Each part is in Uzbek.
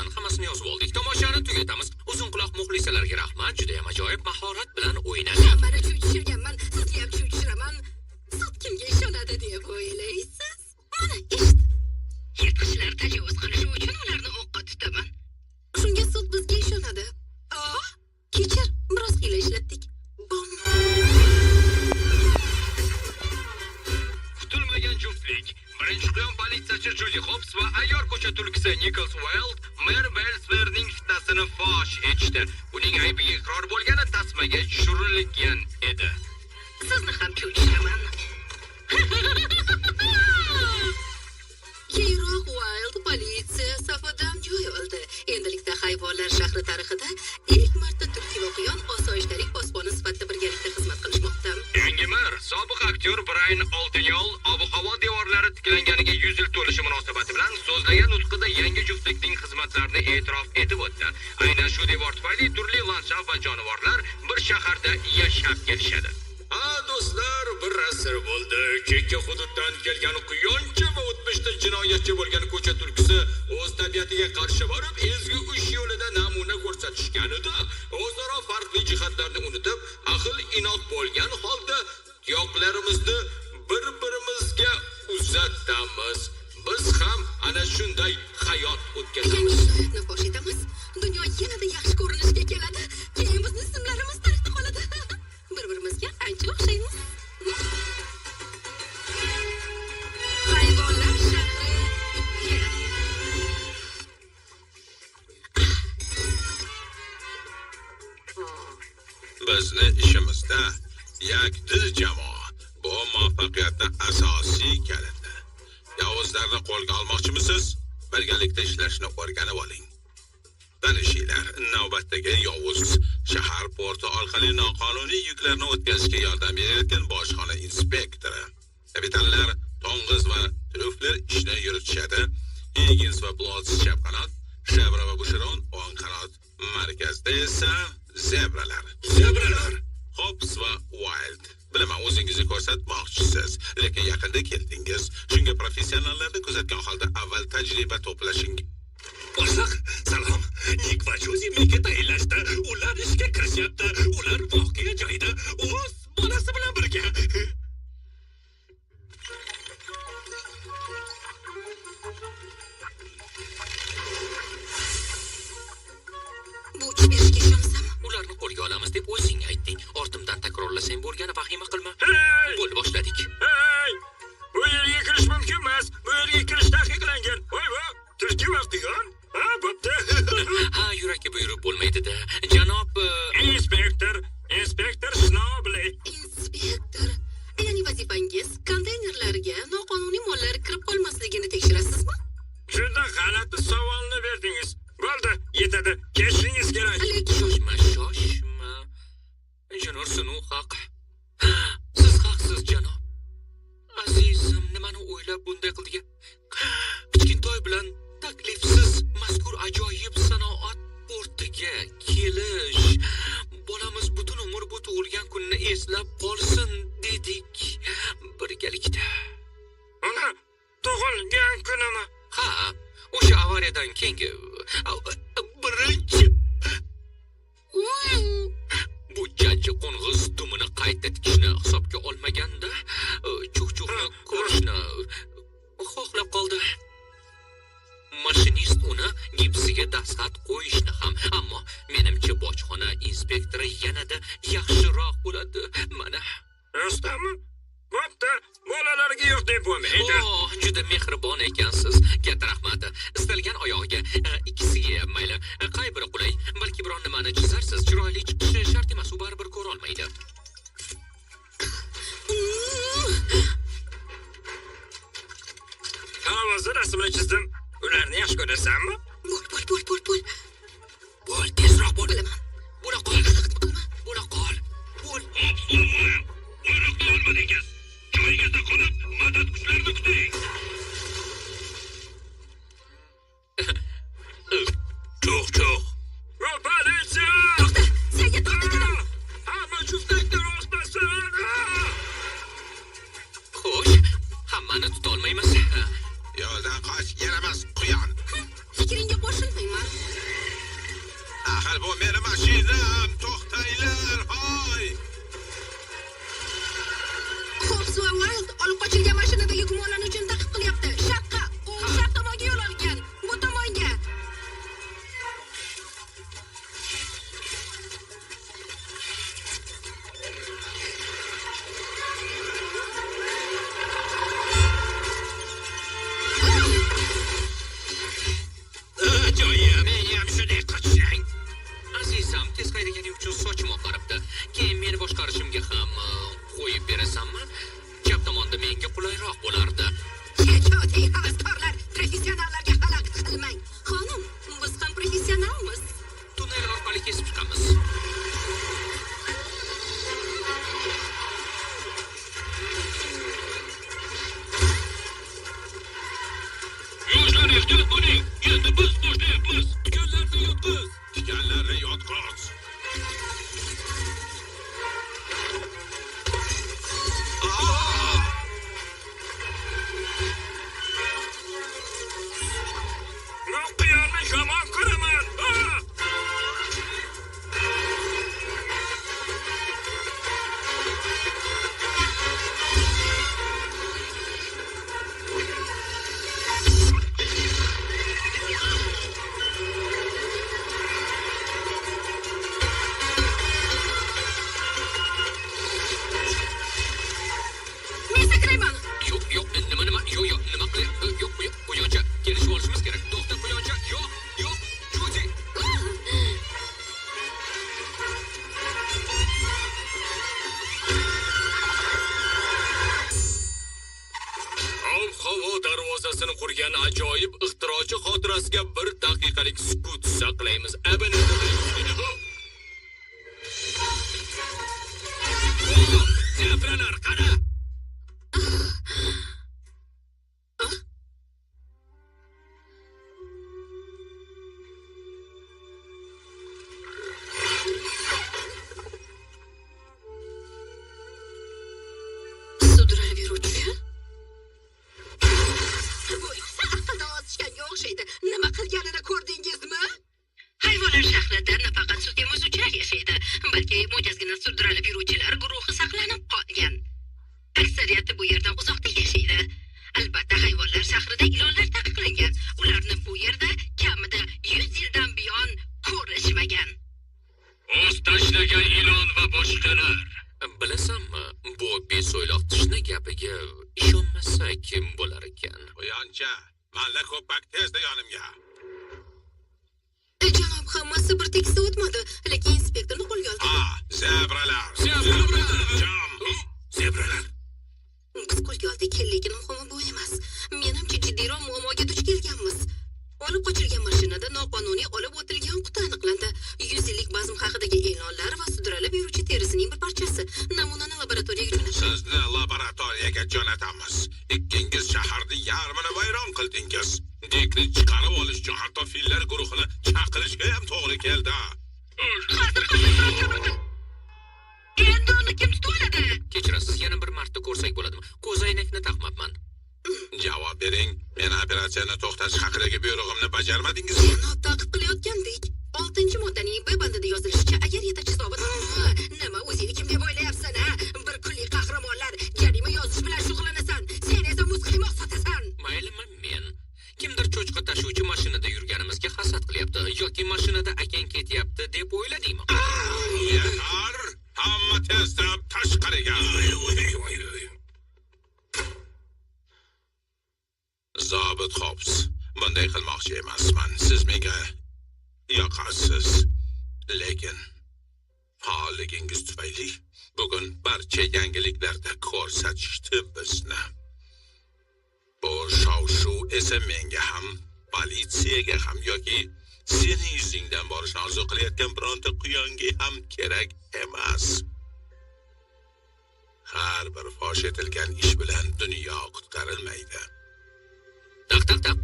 asosan hammasini yozib oldik. Tomoshani tugatamiz. Uzunquloq muxlisalarga rahmat, juda ham ajoyib mahorat bilan o'ynadik. Hammani tushirganman, sizga ham tushiraman. Sud kimga ishonadi deb o'ylaysiz? Mana eshit. Yirtqichlar tajovuz qilishi uchun ularni o'qqa tutaman. Shunga sud bizga ishonadi. Kechir, biroz hiyla ishlatdik. Kutilmagan juftlik. Birinchi quyon politsiyachi Judi Hopps va ayyor ko'cha tulkisi Nicholas Wild mer Belsverning fitnasini fosh etishdi. Uning aybiga iqror bo'lgani tasmaga tushirilgan edi. Sizni ham tushiraman. Keyinroq Wild politsiya safidan joy oldi. Endilikda hayvonlar shahri tarixida ilk marta tulki va quyon osoyishtalik posboni sifatida birgalikda xizmat qilishmoqda. Yangi mer sobiq aktyor Brian O'Donnell ob-havo devorlari tiklanganiga 100 yil to'lishi munosabati bilan so'zlagan nutqida yangi juftlikning xizmatlarini e'tirof etib o'tdi. Aynan shu devor tufayli turli landshaft va jonivorlar bir shaharda yashab kelishadi. Do'stlar, bir asr bo'ldi. Chekka hududdan kelgan quyoncha va o'tmishda jinoyatchi bo'lgan ko'cha tulkisi o'z tabiatiga qarshi borib, ezgu ish yo'lida namuna ko'rsatishganida, o'zaro farqli jihatlarni unutib, aql-inot bo'lgan holda tuyoqlarimizni bir-birimizga uzatamiz. Biz ham ana shunday hayot o'tkazamiz. Yangi jinoyatni fosh etamiz. Dunyo yanada yaxshi ko'rinishga keladi. Keyin bizning ismlarimiz tarixda qoladi. Bir-birimizga ancha o'xshaymiz. Hayvonlar shahri. Bizni ishimizda yakdil jamoa bu muvaffaqiyatni asosiy kaliti. Yovuzlarni qo'lga olmoqchimisiz? Birgalikda ishlashni o'rganib oling. Tanishinglar, navbatdagi yovuz shahar porti orqali noqonuniy yuklarni o'tkazishga yordam berayotgan bojxona inspektori. Kapitanlar To'ng'iz va Trufler ishni yuritishadi. Higgins va Blotz chap qanot, Shevra va Busheron o'ng qanot. Markazda esa zebralar. Hopps va Wild. Bilaman, o'zingizni ko'rsatmoqchisiz, lekin yaqinda keldingiz. Shunga professionallarni kuzatgan holda avval tajriba to'plashing. Boshliq, salom. Nik va Jozi menga tayinlashdi. Ular ishga kirishyapti. Ular voqea joyida o'z bolasi bilan birga. Bu ish berishga ishonasan? Ularni qo'lga olamiz deb o'zing aytding. Ortimdan takrorlasang bo'lgani vahima qilma. Bo'ldi, boshladik. Bu yerga kirish mumkin emas. Bu yerga kirish taqiqlangan. Voy, turki vaqtigan. Bo'pti. Yurakka buyurib bo'lmaydi-da. Janob Inspektor Snobley. Inspektor, ya'ni vazifangiz konteynerlarga noqonuniy mollar kirib qolmasligini tekshirasizmi? Shunda g'alati savolni berdingiz. Bo'ldi, yetadi. Kechiringiz kerak. Shoshma. Injenor Sunu haq. Siz haqsiz, janob. Azizim, nimani o'ylab bunday qildi? Kichkintoy bilan taklifsiz mazkur ajoyib sanoat portiga kelish. Bolamiz butun umr bu tug'ilgan kunni eslab qolsin dedik. Birgalikda. Ana, tug'ilgan kunimi? O'sha avariyadan keyingi birinchi bu jajji qo'ng'iz dumini qayta tikishni hisobga olmaganda chuqchuqni ko'rishni xohlab qoldi. Mashinist uni gipsiga dastxat qo'yishni ham, ammo menimcha bojxona inspektori yanada yaxshiroq bo'ladi. Mana. Rostami? Bo'pti, bolalarga yo'q deb bo'lmaydi. Juda mehribon ekansiz. Katta rahmat. Istalgan oyog'iga, ikkisiga ham mayli. Qay biri qulay? Balki biron nimani chizarsiz. Chiroyli chiqishi shart emas, u baribir ko'ra olmaydi. Hozir rasmini chizdim. Ularni yaxshi ko'rasanmi? Bo'l, tezroq bo'l. Bilaman. Bo'la qol. Bo'l. Buyruq olmadingiz. Joyingizda qolib, madad kuchlarini kuting. Cho'q. Politsiya! To'xta, senga dedim. Hamma juftlikni rostlasin. Xo'sh, hammani tuta olmaymiz. Yo'ldan qoch, yaramas quyon. Fikringga qo'shilmayman. axir bu meni mashinam. To'xtanglar, hoy. Hobbs va Wild olib qochilgan mashinadagi gumonlanuvchini ta'qib qilyapti. Sharqqa, u sharq tomonga yo'l olgan. Bu tomonga. Ajoyib. Men ham shunday qochsang. Azizam, tez haydaganing uchun sochim oqaribdi. Keyin meni boshqarishimga ham qo'yib berasanmi? Chap tomonda menga qulayroq bo'lardi. Kechoti havaskorlar, professionallarga xalaqit qilmang. Xonim, biz ham professionalmiz. Tunnel orqali kesib chiqamiz. Yoshlar ehtiyot bo'ling. Endi biz boshlayapmiz. Tikanlarni yotqiz. Tikanlarni yotqiz. Men qiyamni yomon ko'raman. Men sakrayman. Yo'q, nima, nima qilay? Yo'q, quyoncha, kelishib olishimiz kerak. To'xta, quyoncha. Yo'q, Jodi. Havo darvozasini qurgan ajoyib ixtirochi xotirasiga 1 daqiqalik sukut saqlaymiz. Zebralar qara. Sudralib yuruvchi. Bu esa aqldan ozishganga o'xshaydi. Nima qilganini ko'rdingizmi? Hayvonlar shahrida nafaqat sut emizuvchilar yashaydi, balki mo'jazgina sudralib yuruvchilar guruhi saqlanib qolgan. Aksariyati bu yerdan uzoqda yashaydi. Albatta, hayvonlar shahrida ilonlar taqiqlangan. Ularni bu yerda kamida 100 yildan buyon ko'rishmagan. O'z tashlagan ilon va boshqalar. Bilasanmi, bu beso'yloq tishni gapiga ishonmasa kim bo'lar ekan? Quyoncha, malla ko'pak tezda yonimga. Janob, hammasi bir tekisda o'tmadi, lekin inspektorni qo'lga oldi. Zebralar. Zebralar. Biz qo'lga oldik, lekin muhimi bu emas. Menimcha jiddiyroq muammoga duch kelganmiz. Olib qochilgan mashinada noqonuniy olib o'tilgan quti aniqlandi. 100 yillik bazm haqidagi e'lonlar va sudralib yuruvchi terisining bir parchasi. Namunani laboratoriyaga jo'natdik. Sizni laboratoriyaga jo'natamiz. Ikkingiz shaharni yarmini vayron qildingiz. Dikni chiqarib olish uchun hatto fillar guruhini chaqirishga ham to'g'ri keldi. Hozir endi uni kim tutib oladi? Kechirasiz, yana bir marta ko'rsak bo'ladimi? Ko'zoynakni taqmabman. Javob bering. Men operatsiyani to'xtatish haqidagi buyrug'imni bajarmadingizmi? Uni ta'qib qilayotgandik. 6-moddaning B bandida yozilishicha, agar yetakchi zobit nima o'zingni kim deb o'ylayapsan, ha? Bir kunlik qahramonlar jarima yozish bilan shug'ullanasan. Sen esa muz qaymoq sotasan. Maylimi men? Kimdir cho'chqa tashuvchi mashinada yurganimizga hasad qilyapti yoki mashinada akang ketyapti deb o'yladingmi? Yetar! Hamma tezda tashqariga. Zobit Hobbs, bunday qilmoqchi emasman. Siz menga yoqasiz. Lekin faolligingiz tufayli bugun barcha yangiliklarda ko'rsatishdi bizni. Bu shov-shuv esa menga ham, politsiyaga ham yoki sening yuzingdan borishni orzu qilayotgan bironta quyonga ham kerak emas. Har bir fosh etilgan ish bilan dunyo qutqarilmaydi. Taq.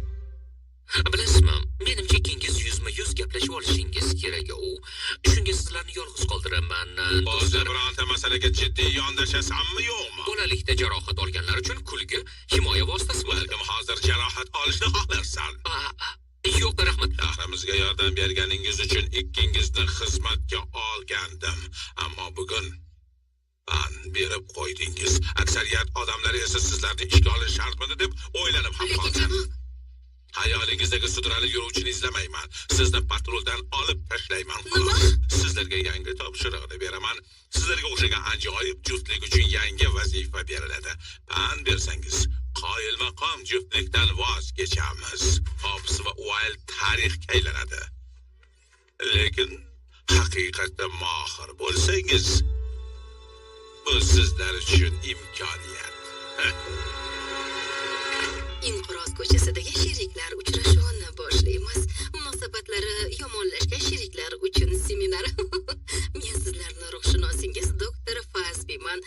Bilasizmi, menimcha ikkingiz yuzma-yuz gaplashib olishingiz kerak. Shunga sizlarni yolg'iz qoldiraman. O'zi bironta masalaga jiddiy yondashasanmi yo'qmi? Bolalikda jarohat olganlar uchun kulgi himoya vositasi bo'ladi. Balkim hozir jarohat olishni xohlarsan. Yo'q, rahmat. Axir oilamizga yordam berganingiz uchun ikkingizni xizmatga olgandim. Ammo bugun man berib qo'ydingiz. Aksariyat odamlar esa sizlarni ishga olish shartmidi deb o'ylanib ham Lekin qolgan. janob, Hayolingizdagi sudralib yuruvchini izlamayman. Sizni patruldan olib tashlayman Nima? xolos. Sizlarga yangi topshiriqni beraman. Sizlarga o'xshagan ajoyib juftlik uchun yangi vazifa beriladi. Pan bersangiz, qoyilmaqom juftlikdan voz kechamiz. Hobbs va Wild tarixga aylanadi. Lekin haqiqatda mohir bo'lsangiz, bu sizlar uchun imkoniyat. Inqiroz ko'chasidagi sheriklar uchrashuvini boshlaymiz. Munosabatlari yomonlashgan sheriklar uchun seminar. Men sizlarni ruhshunosingiz doktor Fazbiman.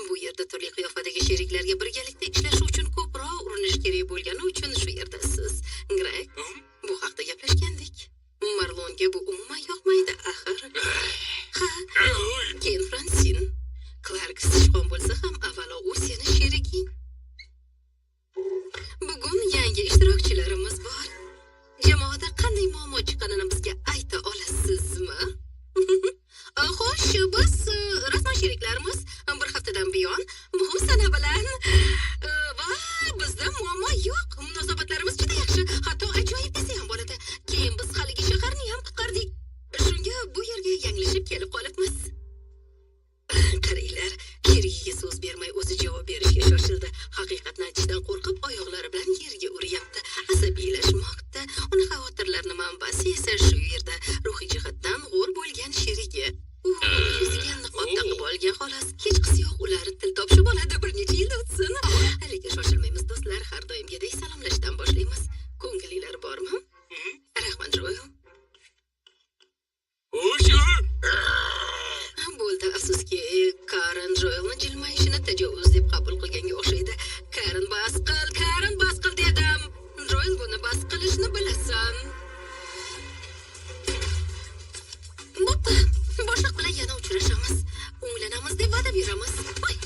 Bu yerda turli qiyofadagi sheriklarga birgalikda ishlash uchun ko'proq urinish kerak bo'lgani uchun shu yerdasiz. Greg, bu haqda gaplashgandik. Marlonga bu umuman yoqmaydi axir. Ha, keyin Fransin. Clark sichqon bo'lsa ham avvalo u seni sheriging. Bugun yangi ishtirokchilarimiz bor. Jamoada qanday muammo chiqqanini bizga ayta olasizmi? Xo'sh, biz rasman sheriklarimiz bir haftadan buyon muhim sana bilan va bizda muammo yo'q. Munosabatlarimiz juda yaxshi, hatto ajoyib desa ham bo'ladi. Keyin biz haligi shaharni ham qutqardik. Shunga bu yerga yanglishib kelib qolibmiz. Qaranglar, sherigiga so'z bermay o'zi javob berishga shoshildi. Haqiqatni aytishdan qo'rqib oyoqlari bilan yerga uryapti. Asabiylashmoqda. Uni xavotirlarning manbasi esa shu yerda. Ruhiy jihatdan g'o'r bo'lgan sherigi. U yuziga niqob taqib olgan xolos. Hech qisi yo'q, ular til topishib oladi, bir necha yil o'tsin. Lekin shoshilmaymiz do'stlar, har doimgidek salomlashdan boshlaymiz. Ko'ngilinglar bormi? Rahmat, Joel. Bo'ldi, afsuski, Karen Joelni jilmayishini tajovuz deb qabul qilganga o'xshaydi. Karen bas qil dedim. Joel buni bas qilishni bilasan. Bo'pti, boshliq bilan yana uchrashamiz. O'nglanamiz deb va'da beramiz. Voy.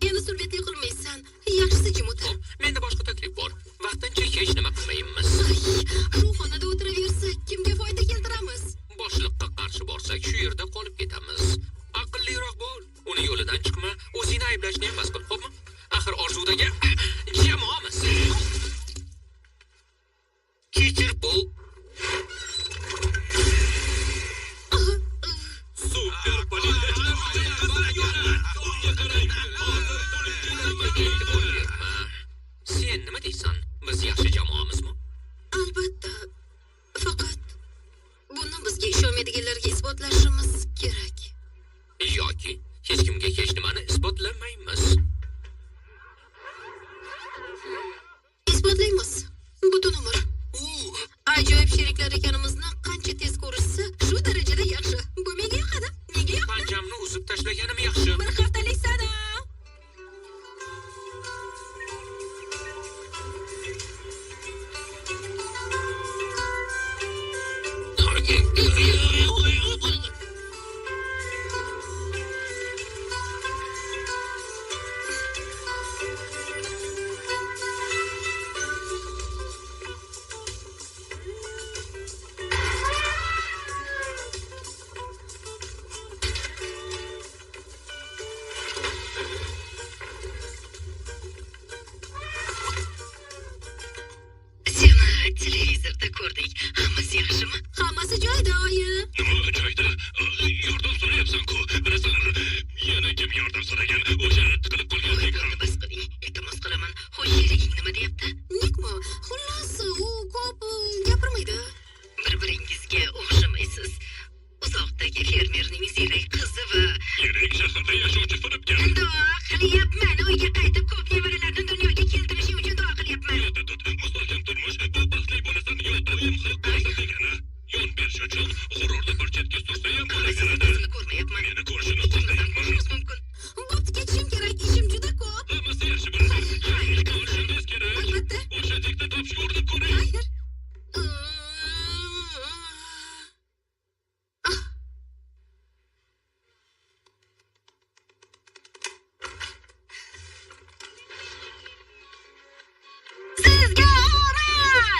Endi surbetli qilmaysan. Yaxshisi jim o'tir. Menda boshqa taklif bor. Vaqtincha hech nima qilmaymiz. Shu xonada o'tiraversak, kimga foyda keltiramiz? Boshliqqa qarshi borsak, shu yerda qolib ketamiz. Aqlliroq bo'l. Uni yo'lidan chiqma, o'zingni ayblashni emas qil, xo'pmi? Axir orzudagi jamoamiz. Kechir bo'l. Super Sen nima deysan? Biz yaxshi jamoamizmi? Albatta. Faqat buni bizga ishonmaydiganlarga isbotlashimiz kerak. Yoki hech kimga hech nimani isbotlamaymiz. Isbotlaymiz. Butun umr. Ajoyib sheriklar ekanimizni qancha tez ko'rishsa, shu darajada yaxshi. Bu menga yoqadi. Nega yoqadi? Panjamni uzib tashlaganim yaxshi. Bir haftalik sana. Seni televizorda ko'rdik. Hammasi yaxshimi? Hammasi joyida, oyi. Nima joyda? Yordam so'rayapsan-ku. Bilasan, yana kim yordam so'ragan? O'sha tiqilib qolgan ekran. Bas qiling. Iltimos qilaman. Xo'sh, sheriging nima deyapti? Nikmo? Xullas, u ko'p gapirmaydi. Bir-biringizga o'xshamaysiz. Uzoqdagi fermerning ziyrak qizi va Yirik shaharda yashovchi firibgar. duo qilyapman. Uyga qaytib ko'p nevaralarni dunyoga keltirish uchun duo qilyapman. Mustahkam turmush, bu baxtli bo'lasan, yo'l doim xalq bo'lasan degani. Yon berish uchun g'ururni bir chetga sursa ham bo'laveradi. Sizni ko'rmayapman. Meni ko'rishini Ikkalamiz xohlayapman. ko'rishimiz mumkin. Bo'pti, ketishim kerak. Ishim juda ko'p. Hammasi yaxshi bo'ladi. Ko'rishingiz kerak. Albatta. O'sha tekda topishga urinib ko'ring. Hayır. Sizga omad!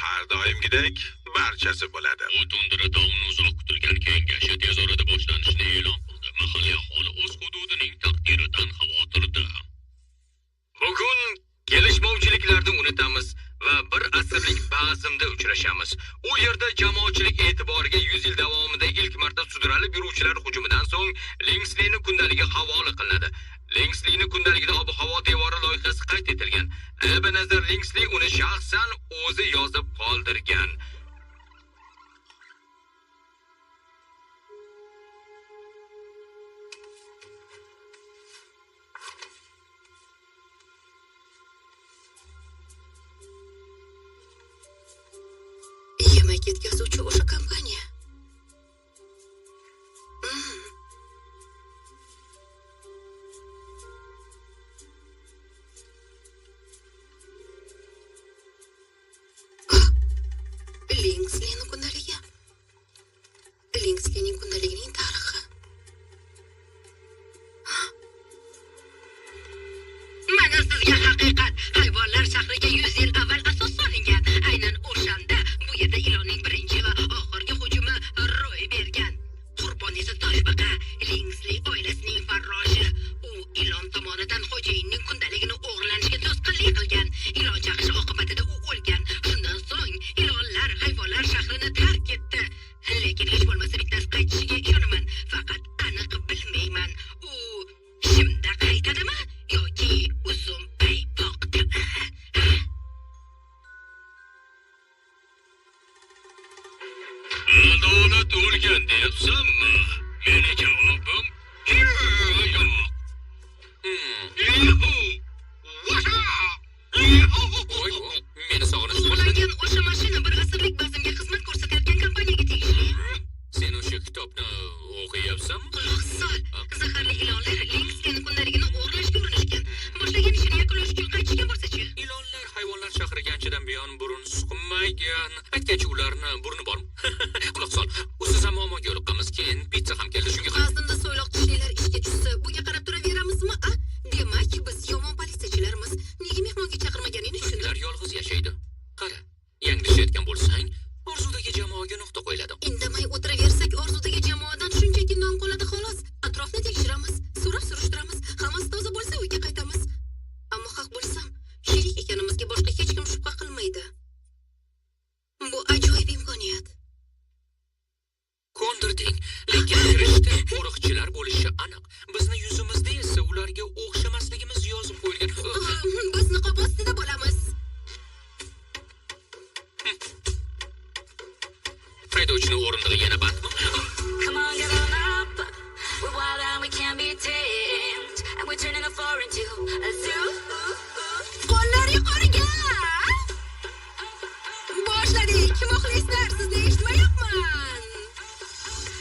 har doimgidek barchasi bo'ladi. U tundra taunni uzoq kutilgan kengashi tez orada boshlanishini e'lon qildi. Mahalliy aholi o'z hududining taqdiridan xavotirda. Bugun kelishmovchiliklarni unutamiz va bir asrlik bazmda uchrashamiz. U yerda jamoatchilik e'tiboriga 100 yil davomida ilk marta sudralib yuruvchilar hujumidan so'ng Linksleyni kundaligi havola qilinadi. Linksleyni kundaligida ob-havo devori loyihasi qayd etilgan. Ebenezer Linksley uni shaxsan o'zi yozib qoldirgan. Yemak yetkazuvchi o'sha kompaniya. Linksleyning kundaligi. Linksleyning kundaligining tarixi. Mana sizga haqiqat. Hayvonlar shahriga 100 yil avval asos solingan. Aynan o'shanda bu yerda ilonning birinchi va oxirgi hujumi ro'y bergan. Qurbon esa toshbaqa Linksley oilasining farroshi. U ilon tomonidan xo'jayinning kundaligini o'g'irlanishiga to'sqinlik qilgan. Ilon chaqishi oqibatida u o'lgan. Shundan so'ng ilonlar hayvonlar shahrini tark etdi. Lekin hech bo'lmasa bittasi qaytishiga ishonaman. Faqat aniq bilmayman. U shimda qaytadimi yoki uzun paypoqda? Adolat o'lgan deyapsanmi? Meni javobim yo'q. Meni sog'inish Ulangan o'sha mashina bir asrlik bazmga xizmat ko'rsatayotgan kompaniyaga tegishli. Sen o'sha kitobni o'qiyapsanmi? Quloq sol. Zaharli ilonlar Linksleyni kundaligini o'g'irlashga urinishgan. Boshlagan ishini yakunlash uchun qaytishgan bo'lsa-chi? Ilonlar hayvonlar shahriga anchadan buyon burun suqmagan. Aytgancha ularni burni bormi? Quloq sol. Usiz ham muammoga yo'liqqanmiz. Keyin pizza ham keldi shunga qarab. G'aznimda so'yloq tishlilar ishga tushsa, bunga qarab turaveramizmi? Demak, biz yomon politsiyachilarmiz. Nega mehmonga chaqirmaganingni tushundim. Ular yolg'iz yashaydi. Qara, yanglishayotgan bo'lsang, orzudagi jamoaga nuqta qo'yiladi. Indamay o'tiraversak, orzudagi jamoadan shunchaki nom qoladi xolos. Atrofni tekshiramiz, surishtiramiz. Hammasi toza bo'lsa uyga qaytamiz. Ammo haq bo'lsam, sherik ekanimizga boshqa hech kim shubha qilmaydi. Bu ajoyib imkoniyat. Ko'ndirding, lekin kirishda qo'riqchilar bo'lishi aniq. Bizni yuzimizda esa ularga o'xshamasligimiz yozib qo'yilgan. Biz niqob ostida bo'lamiz. Haydovchining o'rindig'i yana bandmi? Come on, get on up. We're wild and we can't be tamed. And we're turning a floor into a zoo. Qo'llar yuqoriga! Boshladik. Muxlislar, sizni eshitmayapman.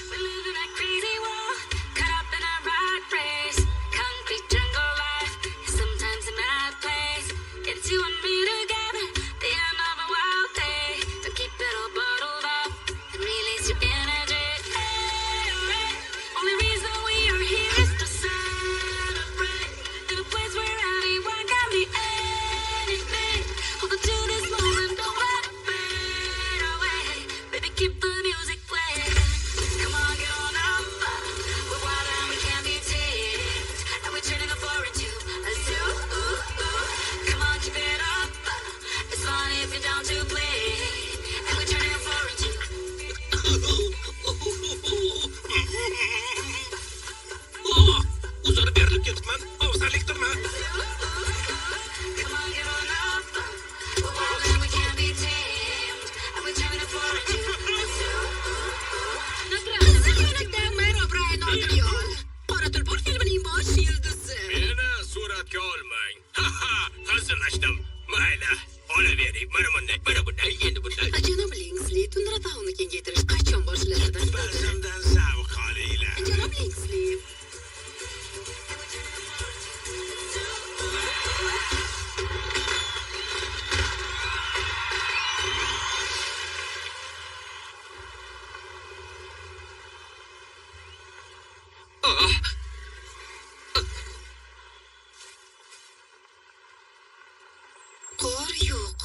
We live in a crazy world, caught up in a rat race. Concrete jungle life is sometimes a mad place. It's you and me together, the end of a wild day. To keep it all bottled up and release your energy. Hey, hey. Only reason we are here is to celebrate. In a place where anyone can be anything. Hold on to this moment, don't let it fade away. Baby, keep the music playing. Come on, get on up. We're wild and we can't be tamed. And we're turning a floor into a zoo. Come on, keep it up. It's fun if you're down to play. And we're turning a floor into Uzatib berilib ketibman. Ovsarlik turma. Come on, get on up. We're wild and we can't be tamed. And we're turning a floor into a zoo. Qizil yo'lakda Mero Brian O'Donnell. Qora tulpor filmining bosh yulduzi. Meni suratga olmang. Hazillashdim. Mayli, olavering. Mana bunday, endi bunday. Janob Linksley, tundra taunni kengaytirish qachon boshlanadi? Bazmdan zavq olinglar. Janob Linksley. Qor yo'q.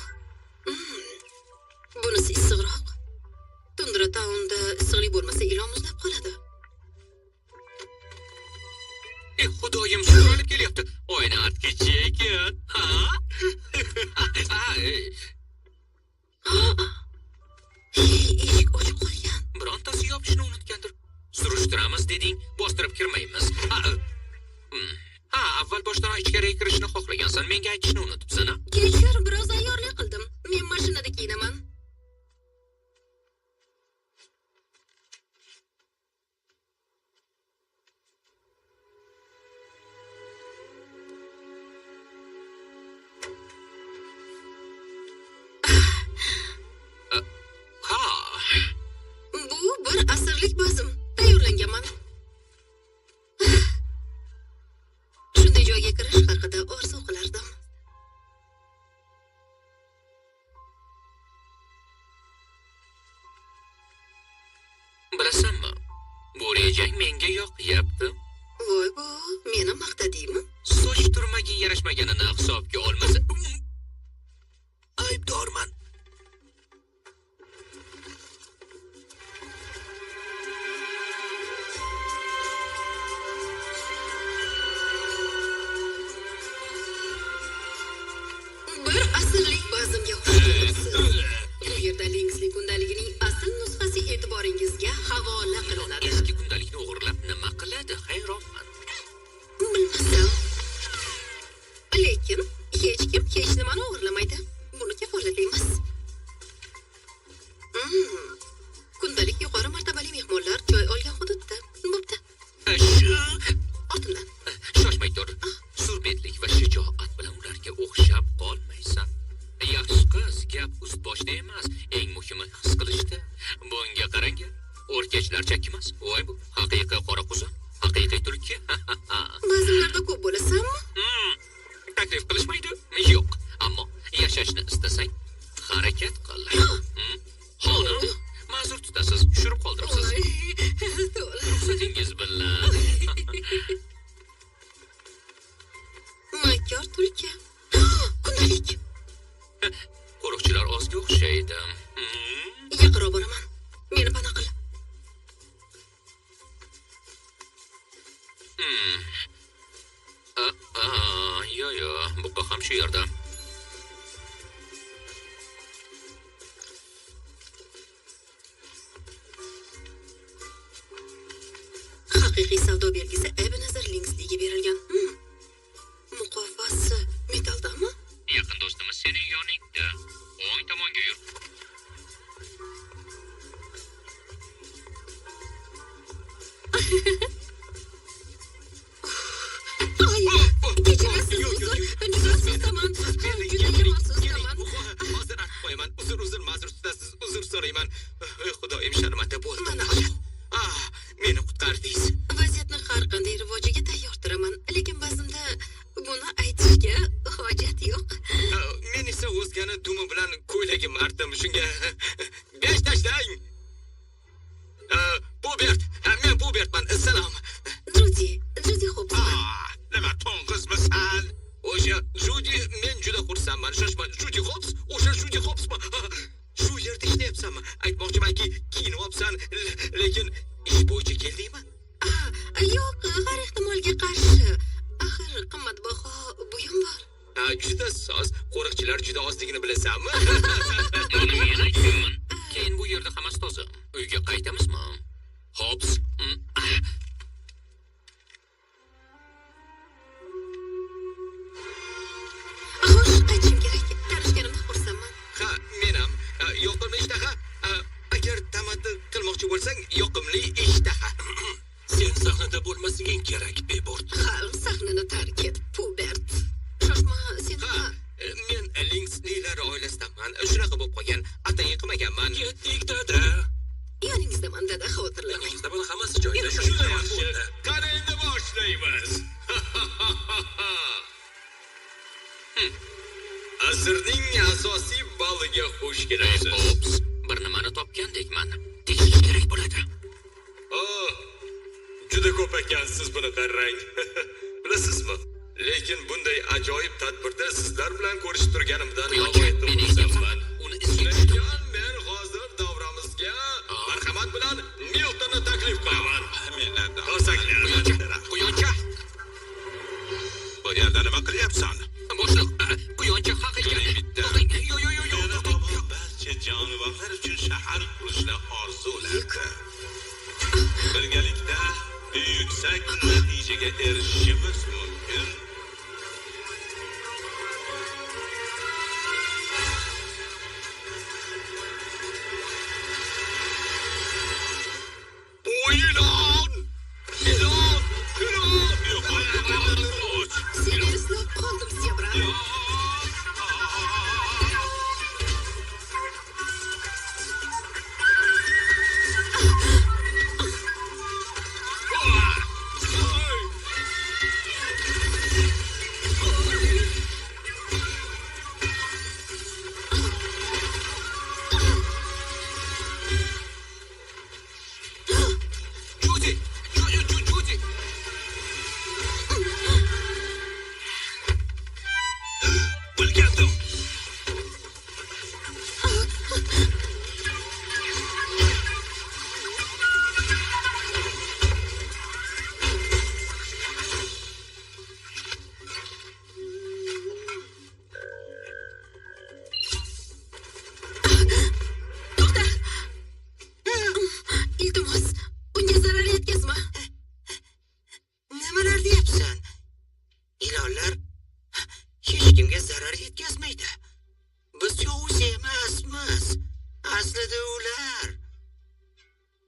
Eshik ochiq qolgan. Birontasi yopishni unutgandir. Surishtiramiz deding, bostirib kirmaymiz. Ha, avval boshdan ichkariga kirishni xohlagansan, menga aytishni unutibsan. Kechir, biroz ayyorlik qildim. Men mashinada kiyinaman. Ha, Bu bir asrlik bazm. Tayyorlanganman. Shunday joyga kirish haqida orzu qilardim. bilasanmi? Bu rejang menga yoqyapti. Voy bu, meni maqtadingmi? Soch turmagi yarashmaganini hisobga olmasa, aybdorman. Bir asrlik bazmga xush kelibsiz. Bu yerda Linksli kundaligining asl nusxasi e'tiboringizga havola qilinadi. Eski kundalikni o'g'irlab nima qiladi? Hayronman. Bilmasam. Lekin hech kim hech nimani o'g'irlamaydi. Buni kafolatlaymiz. Kundalik yuqori martabali mehmonlar joy olgan hududda. Bo'pti. Ortimdan. Shoshmay tur. Surbetlik va shijoat bilan ularga o'xshab qolmaysan. Yaxshi qiz gap ust boshda emas, eng muhimi his qilishda. Bunga qarang, o'rkachlar chakkimas. Voy bu haqiqiy qora quzon, haqiqiy tulki. Ba'zilarda ko'p bo'lasanmi? Taklif qilishmaydi? Yo'q. Ammo yashashni istasang, harakat qil. Xonim, ma'zur tutasiz, tushirib qoldiribsiz. Ruxsatingiz bilan. Makkor tulki. Kundalik. Qo'riqchilar ozga o'xshaydi. Yaqinroq boraman. Meni panoh qil. Yo, buqa ham shu yerda. Haqiqiy savdo belgisi Ebenezer Linksliga berilgan. Muqovasi metaldami? Yaqin do'stimiz sening yoningda. O'ng tomonga yur. Kechirasiz, juda afsusdaman. Juda afsusdaman. Hozir aytib qo'yaman. Uzr, ma'zur tutasiz. Uzr so'rayman. Xudoyim sharmanda bo'ldim. Mana Meni qutqardingiz. vaziyatni har qanday rivojiga tayyortiraman. Lekin ba'zida buni aytishga hojat yo'q. Men esa o'zgani dumi bilan ko'ylagim artim. Shunga besh tashlang. Bobert, men Bobertman. Salom. Judi Hopman. Nima to'ng'izmisan? O'sha Judi, men juda xursandman. Shoshma, Judi Hops, o'sha Judi Hopsmi? Shu yerda ishlayapsanmi? Aytmoqchimanki, kiyinibsan, lekin ish bo'yicha keldingmi? Yo'q, har ehtimolga qarshi. Axir qimmatbaho buyum bor. Juda soz. Qo'riqchilar juda ozligini bilasanmi? Buni men aytganman. Keyin bu yerda hammasi toza. Uyga qaytamizmi? Hops. Xo'sh, qaytishim kerak. Tanishganimda xursandman. Ha, men ham yoqimli ishtaha. Agar tamaddi qilmoqchi bo'lsang, yoqimli ishtaha. Sen sahnada bo'lmasliging kerak, Bebort. Xalq sahnani tark et, Pubert. Shoshma, sen Ha, men Linkslilar oilasidanman. Shunaqa bo'lib qolgan. Atayin qilmaganman. Ketdik, dada. yoningizdaman, dada, xavotirlanmang. Yoningizda buni hammasi joyida. Juda yaxshi. Qani endi boshlaymiz. Asrning asosiy baliga xush kelibsiz. Ops, bir nimani topgandekman. Tekshish kerak bo'ladi. Juda ko'p ekansiz buni qarang. Bilasizmi? Lekin bunday ajoyib tadbirda sizlar bilan ko'rishib turganimdan g'oyatda xursandman. Uni Lekin men hozir davramizga marhamat bilan Miltonni taklif qilaman. Quyoncha. Bu yerda nima qilyapsan? Boshliq, quyoncha haqiqat. Yo, natijaga erishishimiz mumkin. Ilon! Ilon! Seni eslab qoldim, Zebra. Judy! Judy! Bilgandim. To'xta. Iltimos, unga zarar yetkazma. Nimalar deyapsan? Ilonlar hech kimga zarar yetkazmaydi. Biz yovuz emasmiz. Aslida ular.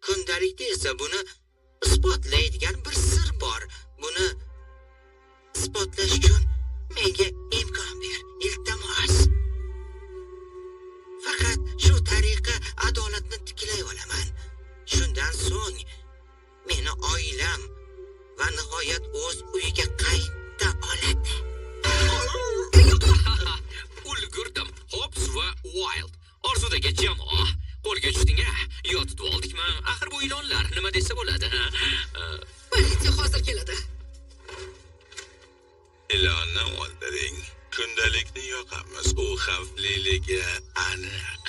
Kundalikda esa buni isbotlaydigan bir sir bor. Buni isbotlash uchun menga imkon ber, iltimos. Faqat shu tariqa adolatni tiklay olaman. Shundan so'ng meni oilam va nihoyat o'z uyiga qayta oladi. Ulgurdim. Hobbs va Wild. Orzudagi jamoa. Qo'lga tushding-a? Yotib oldikmi? Axir bu ilonlar nima desa bo'ladi? Politsiya hozir keladi. Ilonni o'ldiring. Kundalikni yoqamiz. U xavfliligi aniq.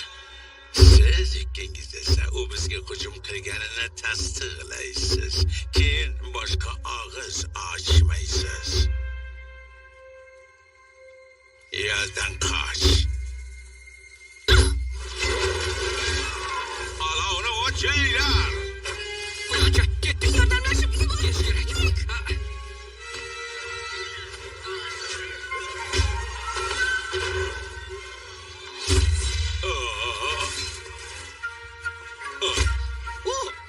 Siz ikkingiz esa u bizga hujum qilganini tasdiqlaysiz. Keyin boshqa og'iz ochmaysiz. Yerdan qoch. Olovni o'chiringlar. Ketdi. Yordamlashib yuborish kerak.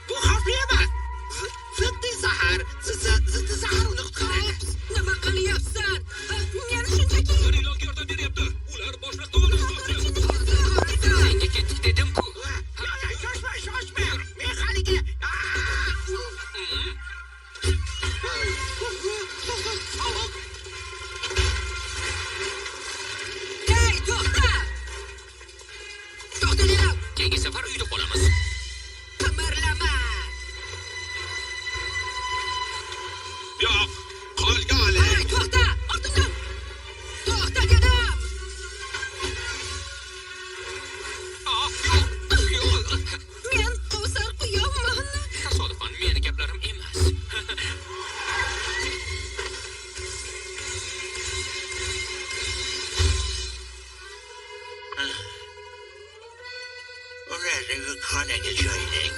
Bu xavfli emas. Ziddiy zahar. Ziddiy zahar uni qutqaradi. Nima qilyapsan? Meni shunchaki Bir ilonga yordam beryapti. Ular boshliqni o'ldirmoqchi. Senga ketdik dedim-ku. Shoshma. Men haligi. Hey, to'xta! To'xta dedim. Keyingi safar uyda qolamiz. Qimirlama. Yo'q, qo'lga oling. Hey, to'xta! Ortimdan. To'xta dedim. Yo'q. Men Qovsar quyonman. Tasodifan meni gaplarim emas. Ularni xonaga joylang.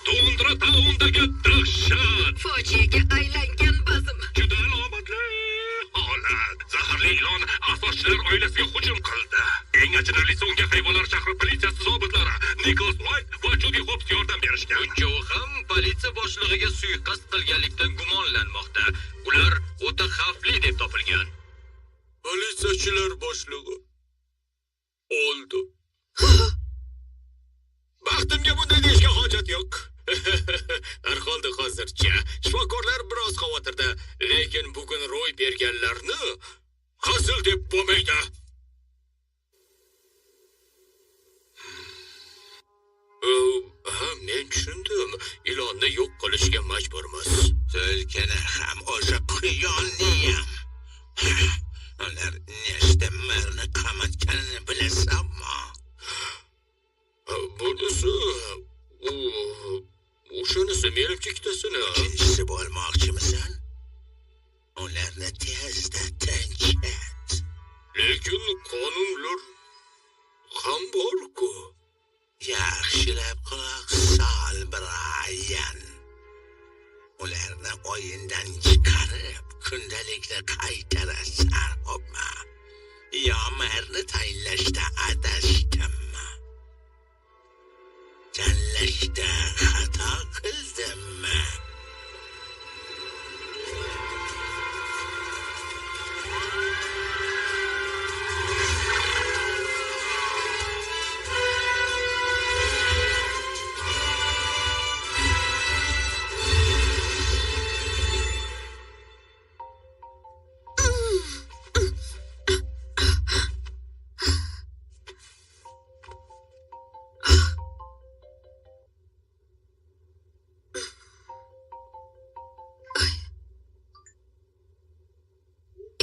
Tundra taundagi dahshat. Fojiaga aylangan bazm. Juda alomatli holat. Zaharli ilon asoschilar oilasiga hujum qildi. Eng achinarlisi unga hayvonlar shahri politsiyasi zobitlari Nicholas White va Judy Hobbs yordam berishgan. Uchov ham politsiya boshlig'iga suiqasd qilganlikda gumonlanmoqda. Ular o'ta xavfli deb topilgan. Politsiyachilar boshlig'i o'ldi. Baxtimga bunday deyishga hojat yo'q. Har holda hozircha shifokorlar biroz xavotirda, lekin bugun ro'y berganlarni hazil deb bo'lmaydi. Men tushundim. Ilonni yo'q qilishga majburmiz. Tulkini ham o'sha quyonni ham. Ular nechta marni qamatganini bilasanmi? Bunisi o'shanisi menimcha ikkitasini. Ikkinchisi bo'lmoqchimisan? Ularni tezda tinchat. Lekin qonunlar ham bor-ku. Yaxshilab quloq sol, Brian. Ularni o'yindan chiqarib, kundalikda qaytarasan, xo'pmi? Yo merni tayinlashda adashdimmi? Tanlashda xato qildimmi?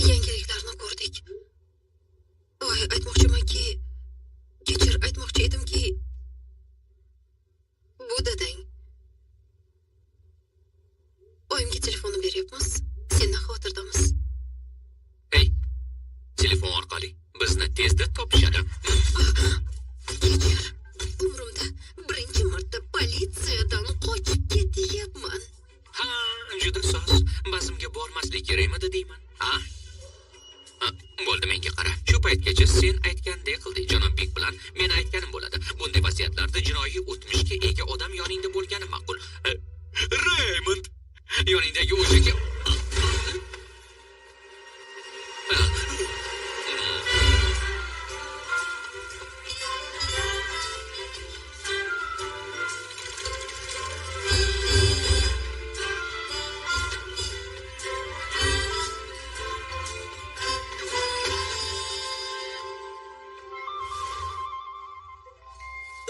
Yangiliklarni ko'rdik. Aytmoqchimanki, kechir, aytmoqchi edimki, bu dadang. Oyimga telefonni beryapmiz. Sendan xavotirdamiz. Hey, telefon orqali bizni tezda topishadi. Kechir, umrimda birinchi marta politsiyadan qochib ketyapman. Ha, juda soz. Bazmga bormaslik kerakmidi deyman. Ha? Bo'ldi, menga qara. Shu paytgacha sen aytgandek qilding. Janob Big bilan men aytganim bo'ladi. Bunday vaziyatlarda jinoiy o'tmishga ega odam yoningda bo'lgani ma'qul. Raymond, yoningdagi o'sha kim?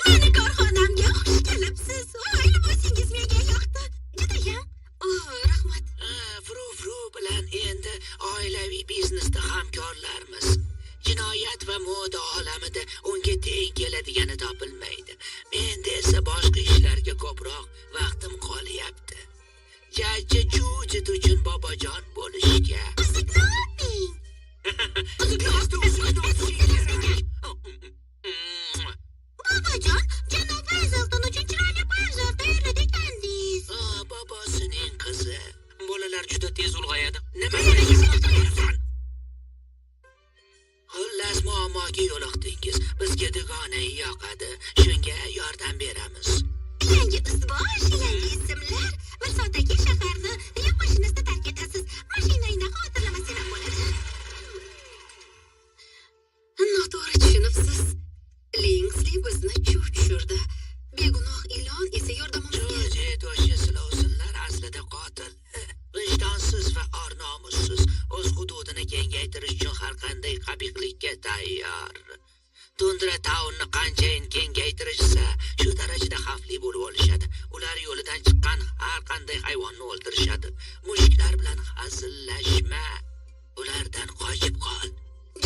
Meni korxonamga xush kelibsiz. Libosingiz menga yoqdi. Judayam. Rahmat. Fru bilan endi oilaviy biznesda hamkorlarmiz. Jinoyat va moda olamida unga teng keladigani topilmaydi. Menda esa boshqa ishlarga ko'proq vaqtim qolyapti. Jajji Judit uchun bobojon bo'lishga. Bobojon, janob Hazelton uchun chiroyli poyabzal tayyorladik andingiz. Bobosining qizi. Bolalar juda tez ulg'ayadi. Nima Xullas, muammoga yo'liqdingiz. Bizga dugona yoqadi. Shunga yordam beramiz. Yangi ust-bosh, yangi ismlar. Bir soatdagi shaharni yuk mashinasida tark etasiz. Mashinangni xotirlamasang ham bo'ladi. Noto'g'ri tushunibsiz. Linksli bizni chuv tushirdi. Begunoh ilon esa yordamimizga. O'sha silovsinlar aslida qotil. Vijdonsiz va or-nomussiz. O'z hududini kengaytirish uchun har qanday qabihlikka tayyor. Tundra taunni qanchayin kengaytirishsa, shu darajada xavfli bo'lib olishadi. Ular yo'lidan chiqqan har qanday hayvonni o'ldirishadi. Mushuklar bilan hazillashma. Ulardan qochib qol.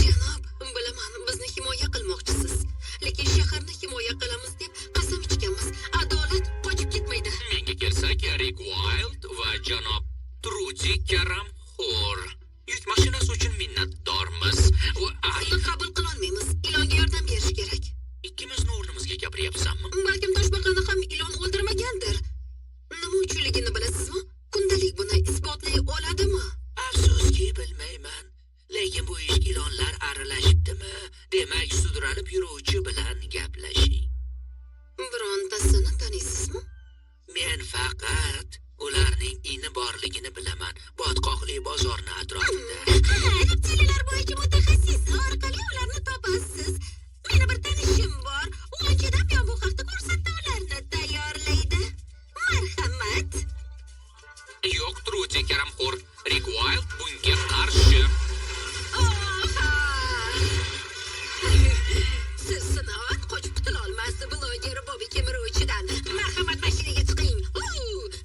Janob, bilaman, bizni himoya qilmoqchisiz. Lekin shaharni himoya qilamiz deb qasam ichganmiz. Adolat qochib ketmaydi. Menga kelsak, Rick Wild va janob Trudy Karamxo'r. Yuk mashinasi uchun minnatdormiz. Uni qabul qila olmaymiz. Ilonga yordam berish kerak. Ikkimizni o'rnimizga gapiryapsanmi? Balkim toshbaqani ham ilon o'ldirmagandir. Nima uchunligini bilasizmi? Kundalik buni isbotlay oladimi? Afsuski bilmayman. Lekin bu ish ilonlar aralashibdimi? Demak, sudralib yuruvchi bilan gaplashing. Birontasini taniysizmi? Men faqat ularning ini borligini bilaman. Botqoqli bozorni atrofida. Reptiliyalar bo'yicha mutaxassis orqali ularni topasiz. Meni bir tanishim bor. U anchadan buyon bu haqda ko'rsatuvlarni tayyorlaydi. Marhamat. Yo'q, Trudy Karamxo'r. Rick Wild bunga qarshi. Siz Sinoat qochib qutula olmasdi bloger Bobby kemiruvchidan. Marhamat, mashinaga chiqing.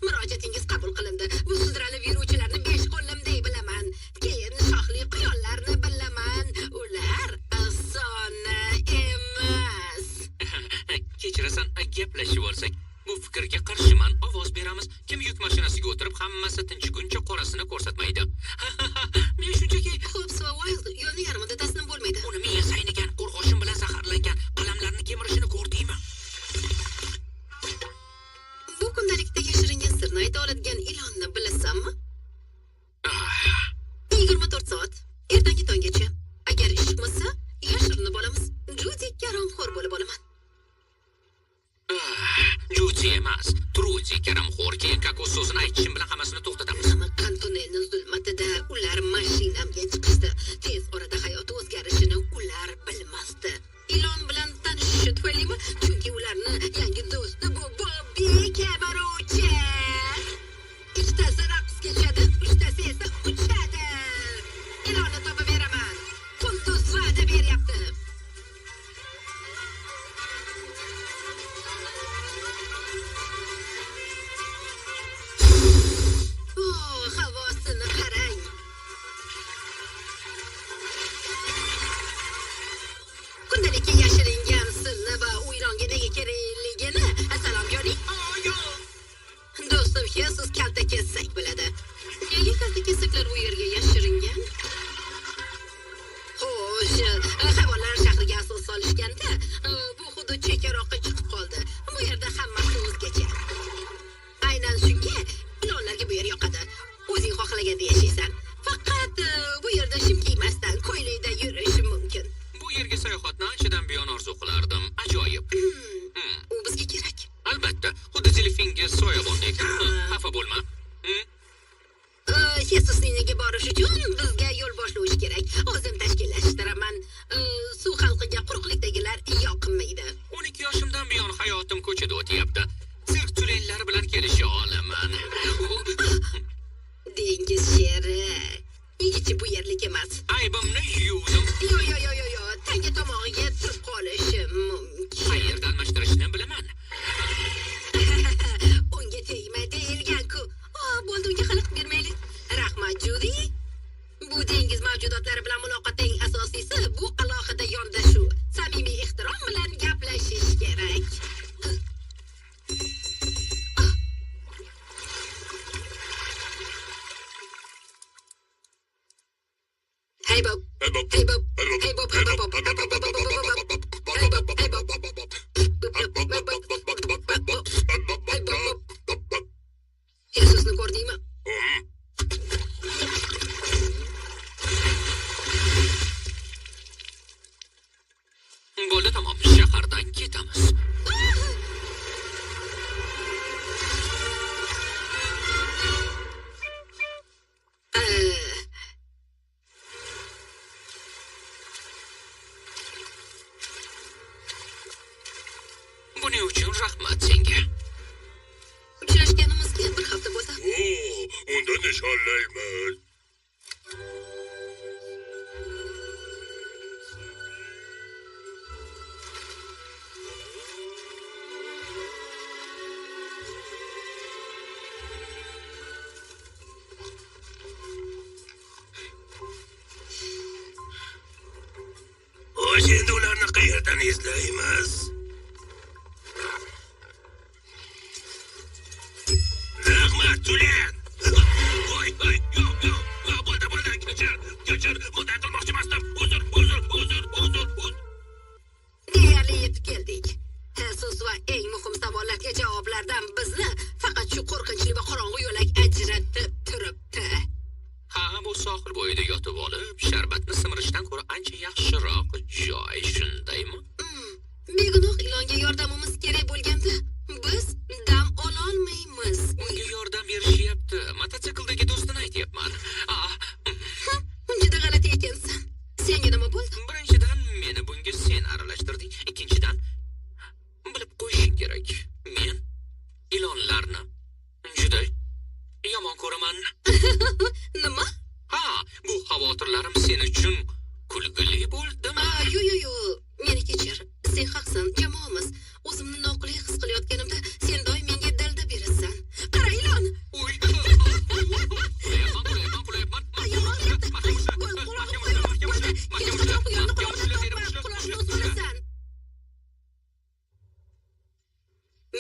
Murojaatingiz qabul qilindi. Bu sudralib yuruvchilarni 5 qo'llimday bilaman. Keyin shohli quyonlarni bilaman. Ular oson emas. Kechirasan, gaplashib olsak. Bu fikrga qarshiman. Ovoz beramiz. Kim yuk mashinasiga o'tirib hammasi tinchiguncha qorasini ko'rsatmaydi. Men shunchaki Hobbs va Wild yo'lni yarmida taslim bo'lmaydi. qayta oladigan ilonni bilasanmi? 24 soat ertangi tonggacha. Agar ish chiqmasa, yashirinib olamiz. Judi karamxo'r bo'lib olaman. Juti emas, Trudi karamxo'r. Keyin kakos so'zini aytishim bilan hammasini to'xtatamiz. Samarqand tunnelining zulmatida ular mashinamga chiqishdi. Tez orada hayoti o'zgarishini ular bilmasdi. Ilon bilan tanishishi tufaylimi? Chunki ularni yangi do'sti bu Bobbi Kabarovchi. Ikkitasi raqsga tushadi, uchtasi esa uchadi. Ilonni topib beraman. Qunduz va'da beryapti. Havosini qarang. Kundalikka yashiringan sirni va u ilonga nega kerakligini assalom joning. Do'stim, siz kalta kesak biladi. Nega kalta kesaklar bu yerga yashiringan? Xo'sh, hayvonlar shahriga asos solishganda bu hudud chekkaroqqa chiqib qoldi. Bu yerda hammasi o'zgacha. Aynan shunga ilonlarga bu yer yoqadi. O'zing xohlaganda yashaysan. Faqat bu yerda shim kiymasdan ko'ylakda yurish mumkin. Bu yerga sayohatni anchadan buyon orzu qilardim. Ajoyib. U bizga kerak. Albatta, xuddi telefinga soyabondek. Xafa bo'lma. Yesusniniga borish uchun bizga yo'l boshlovchi kerak. O'zim tashkillashtiraman. Suv xalqiga quruqlikdagilar yoqmaydi. 12 yoshimdan buyon hayotim ko'chada o'tyapti. Sirk tulenlari bilan kelisha olaman. Dengiz sheri. Igichi bu yerlik emas. Aybimni yuvdim. Yo. Tanga tomog'iga turib qolishi mumkin. Qayerda almashtirishni bilaman. Unga tegma deyilgan-ku. Bo'ldi, unga xalaqit bermaylik. Rahmat, Judi. Bu dengiz mavjudotlari bilan muloqotning asosiysi bu alohida yondashuv. Samimiy ehtirom bilan gaplashish kerak. Hey Bob. Yesusni ko'rdingmi? Bo'ldi, tamom. Shahardan ketamiz. Buning uchun rahmat senga. Uchrashganimizga bir hafta bo'lsa. Unda nishonlaymiz. Endi ularni qayerdan izlaymiz? Rahmat, Tulen. Voy, yo'q. Bo'ldi, kechir. Bunday qilmoqchi emasdim. Uzr. Deyarli yetib keldik. So'z va eng muhim savollarga javoblardan bizni faqat shu qo'rqinchli va qorong'u yo'lak ajratib turibdi. Ha, bu sohil bo'yida yotib olib, sharbatni simirishdan ko'ra ancha yaxshiroq joy, shundaymi? Begunoh ilonga yordamimiz kerak bo'lganda, biz dam ololmaymiz. Unga yordam berishyapti. Mototsikldagi do'stini aytyapman. Juda g'alati ekansan. Senga nima bo'ldi? Birinchidan, meni bunga sen aralashtirding. Ikkinchidan, bilib qo'yishing kerak. Men ilonlarni juda yomon ko'raman. Nima? Ha, bu xavotirlarim sen uchun kulgili bo'ldimi? Yo. Meni kechir. Sen haqsan, jamoamiz. O'zimni noqulay his qilayotganimda sen doim menga dalda berasan. Qara ilon. Uy.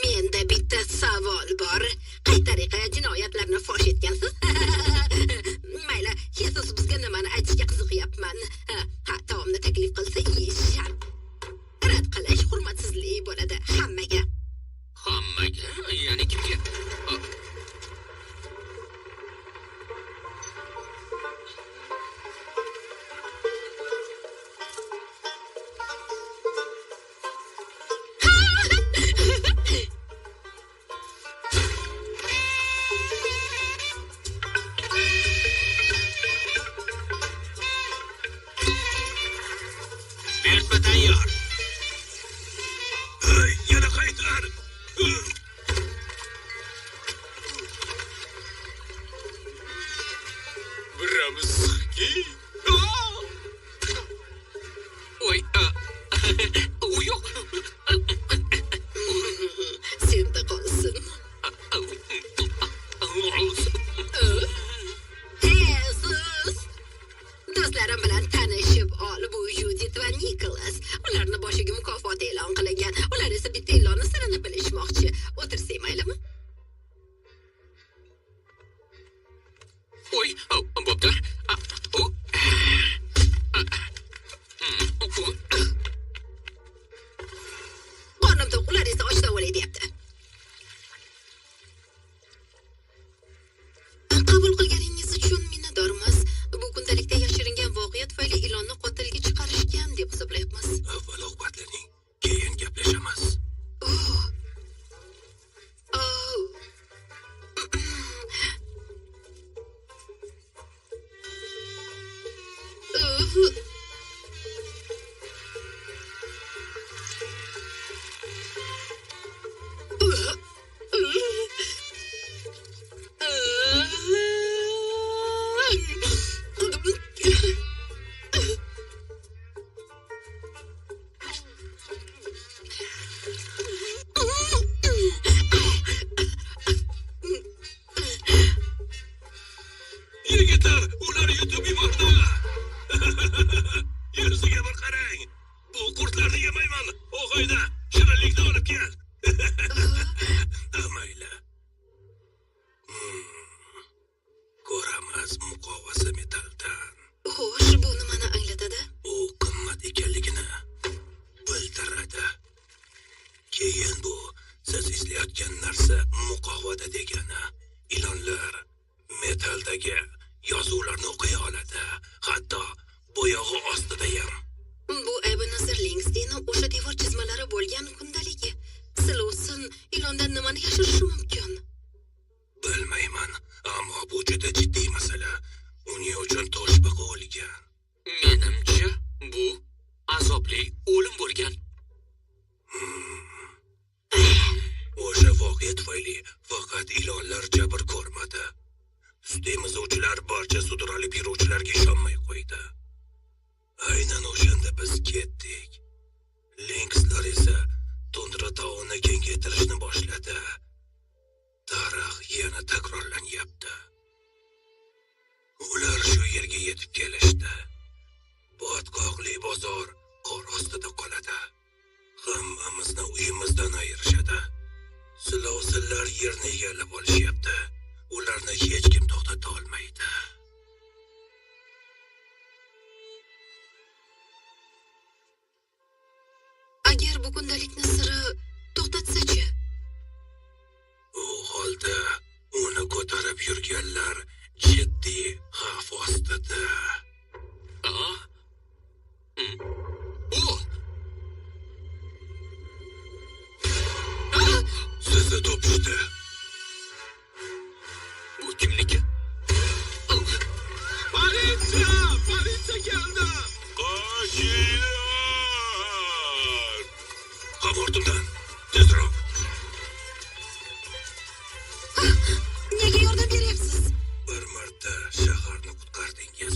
Menda bitta savol bor. Qay tariqa jinoyatlarni fosh etgansiz? Mayli, Yesus bizga nimani aytishga qiziqyapman. Miskin. Voy, u yo'q. Senda qolsin. Sus! Do'stlarim bilan tanishib ol. Bu Judit va Nikolas. Ularni boshiga mukofot e'lon qilingan. Ular esa bitta ilonni sirini bilishmoqchi. O'tirsak maylimi? Voy, bo'pti. Qornim to'q, ular esa ochdan o'lay deyapti. Qabul qilganingiz uchun minnatdormiz. Bu kundalikda yashiringan voqea tufayli ilonni qotilga chiqarishgan deb hisoblayapmiz. Avval ovqatlaning, keyin gaplashamiz. Oh. Yigitlar, ular yutib yubordi. Yuziga bir qarang. Bu qurtlarni yemayman. O'g'ayda, shirinlikni olib kel. Mayli. Ko'ramiz muqovasi metalldan. Xo'sh, bu nimani anglatadi? U qimmat ekanligini bildiradi. Keyin bu siz izlayotgan narsa muqovada degani. Ilonlar metaldagi yozuvlarni o'qiy oladi. Hatto bo'yog'i ostida ham. Bu Ebenezer Linksdeyni o'sha devor chizmalari bo'lgan kundaligi. Silovsin, ilondan nimani yashirishi mumkin? Bilmayman, ammo bu juda jiddiy masala. Uning uchun toshbaqa o'lgan. Menimcha, bu azobli o'lim bo'lgan. O'sha voqea tufayli faqat ilonlar jabr ko'rmadi. Sutemizuvchilar barcha sudralib yuruvchilarga ishonmay qo'ydi. Aynan o'shanda biz ketdik. Linkslar esa tundra tog'ini kengaytirishni boshladi. Tarix yana takrorlanyapti. Ular shu yerga yetib kelishdi. Botqoqli bozor qor ostida qoladi. Hammamizni uyimizdan ayirishadi. Silovsinlar yerni egallab olishyapti. Ularni hech kim to'xtata olmaydi. Agar bu kundalikni siri to'xtatsa-chi? U holda uni ko'tarib yurganlar jiddiy xavf ostida. Sizni topishdi. Bu kimniki? Politsiya! Politsiya keldi! Qo'shinglar! Qabortimdan, tezroq! Nega yordam beryapsiz? Bir marta shaharni qutqardingiz.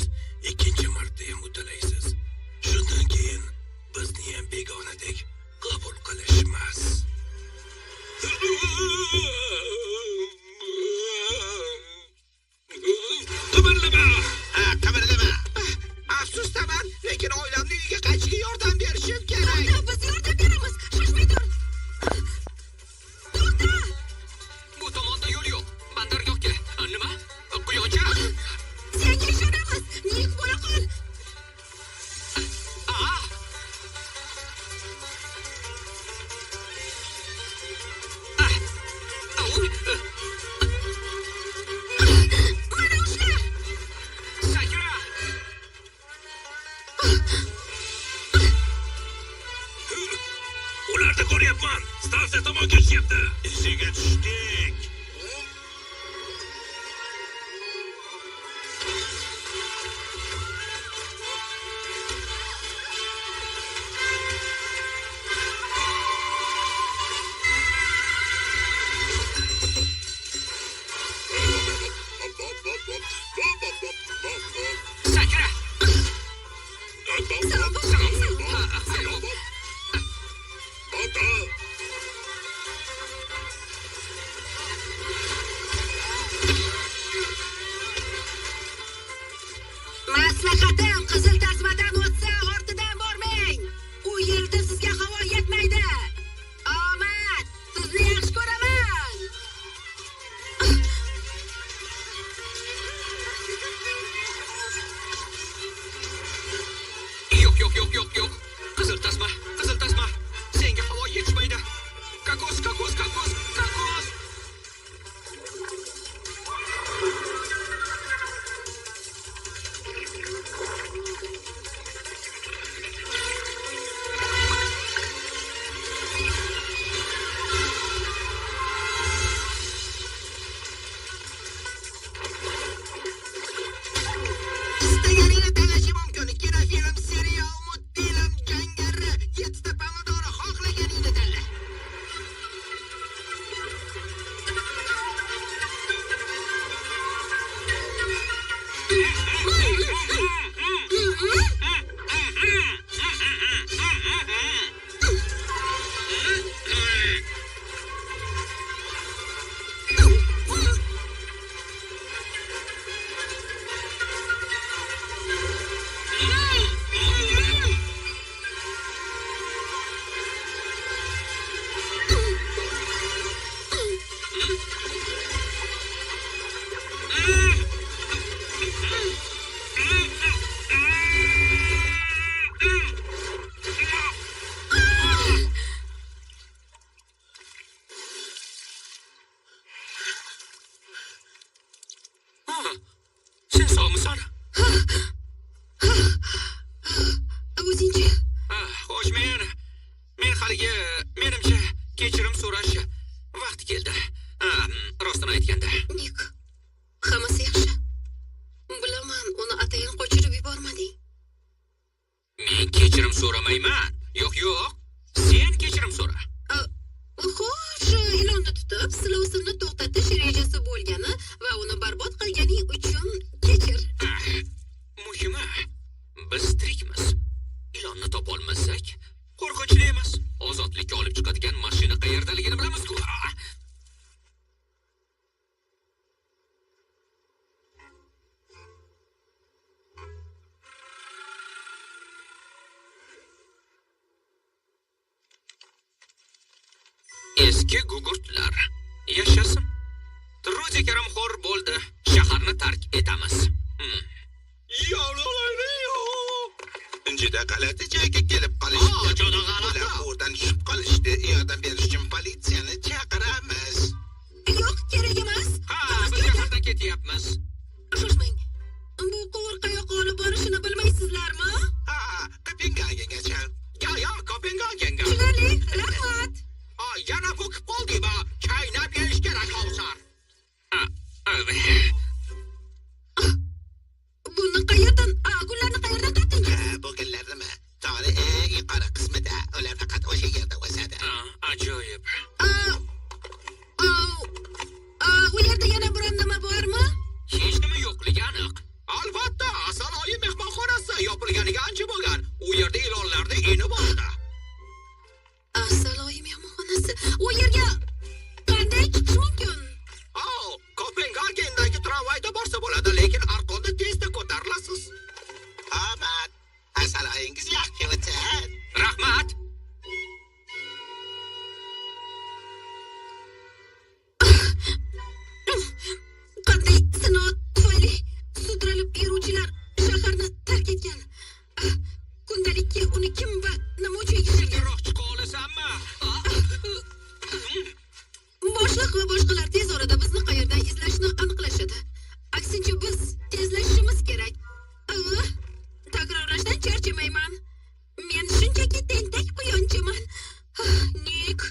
Sog'misan? O'zingchi? Xo'sh, men haligi menimcha kechirim so'rash vaqti keldi. Rostini aytganda. Nik, hammasi yaxshi. Bilaman, uni atayin qochirib yubormading. Men kechirim so'ramayman. Yo'q. Sen kechirim so'ra. Xo'sh, ilonni tutib, silovsinni to'xtatish rejasi bo'lgani va uni barbod qilganing uchun kechir. Muhimi, biz tirikmiz. Ilonni topolmasak, qo'rqinchli emas. Ozodlikka olib chiqadigan mashina qayerdaligini bilamiz-ku. Eski gugurtlar yashasin. Truzi karamxo'r bo'ldi. Shaharni tark etamiz. Juda g'alati joyga kelib qolishdi. Juda g'alati. Ular o'rdan tushib qolishdi. Yordam berish uchun politsiyani chaqiramiz. Yo'q, kerak emas. Biz shahardan ketyapmiz. Shoshmang. Bu quvur qayoqqa olib borishini bilmaysizlarmi? Kopengagengacha. Yo, Kopengagenga. Tushunarli, rahmat. Yana bo'kib qoldik va chaynab yeyish kerak hozir. Buni qayerdan, gullarni qayerdan topdingiz? Bu gullarnimi? Tog'ni eng yuqori qismida. Ular faqat o'sha yerda o'sadi. Ajoyib. U yerda yana biron nima bormi? Hech nima yo'qligi aniq. Albatta, Asaloyi mehmonxonasi yopilganiga ancha bo'lgan. U yerda ilonlarda eni bor-da. Asaloyi mehmonxonasi. U yerga qanday chiqish mumkin? Kopengagendagi tramvayda borsa bo'ladi, lekin arqonda tezda ko'tarilasiz. Omad, asaloyingiz yaxshi o'tsin. Rahmat. Qanday sinov tufayli sudralib beruvchilar shaharni tark etgan? Kundalikka uni kim va nima uchun yashirgan? Roq chiqa olasanmi? Boshliq va boshqalar tez orada bizni qayerdan izlashni aniqlashadi. Aksincha biz tezlashishimiz kerak. Takrorlashdan charchamayman. Men shunchaki tentak quyonchaman. Nik,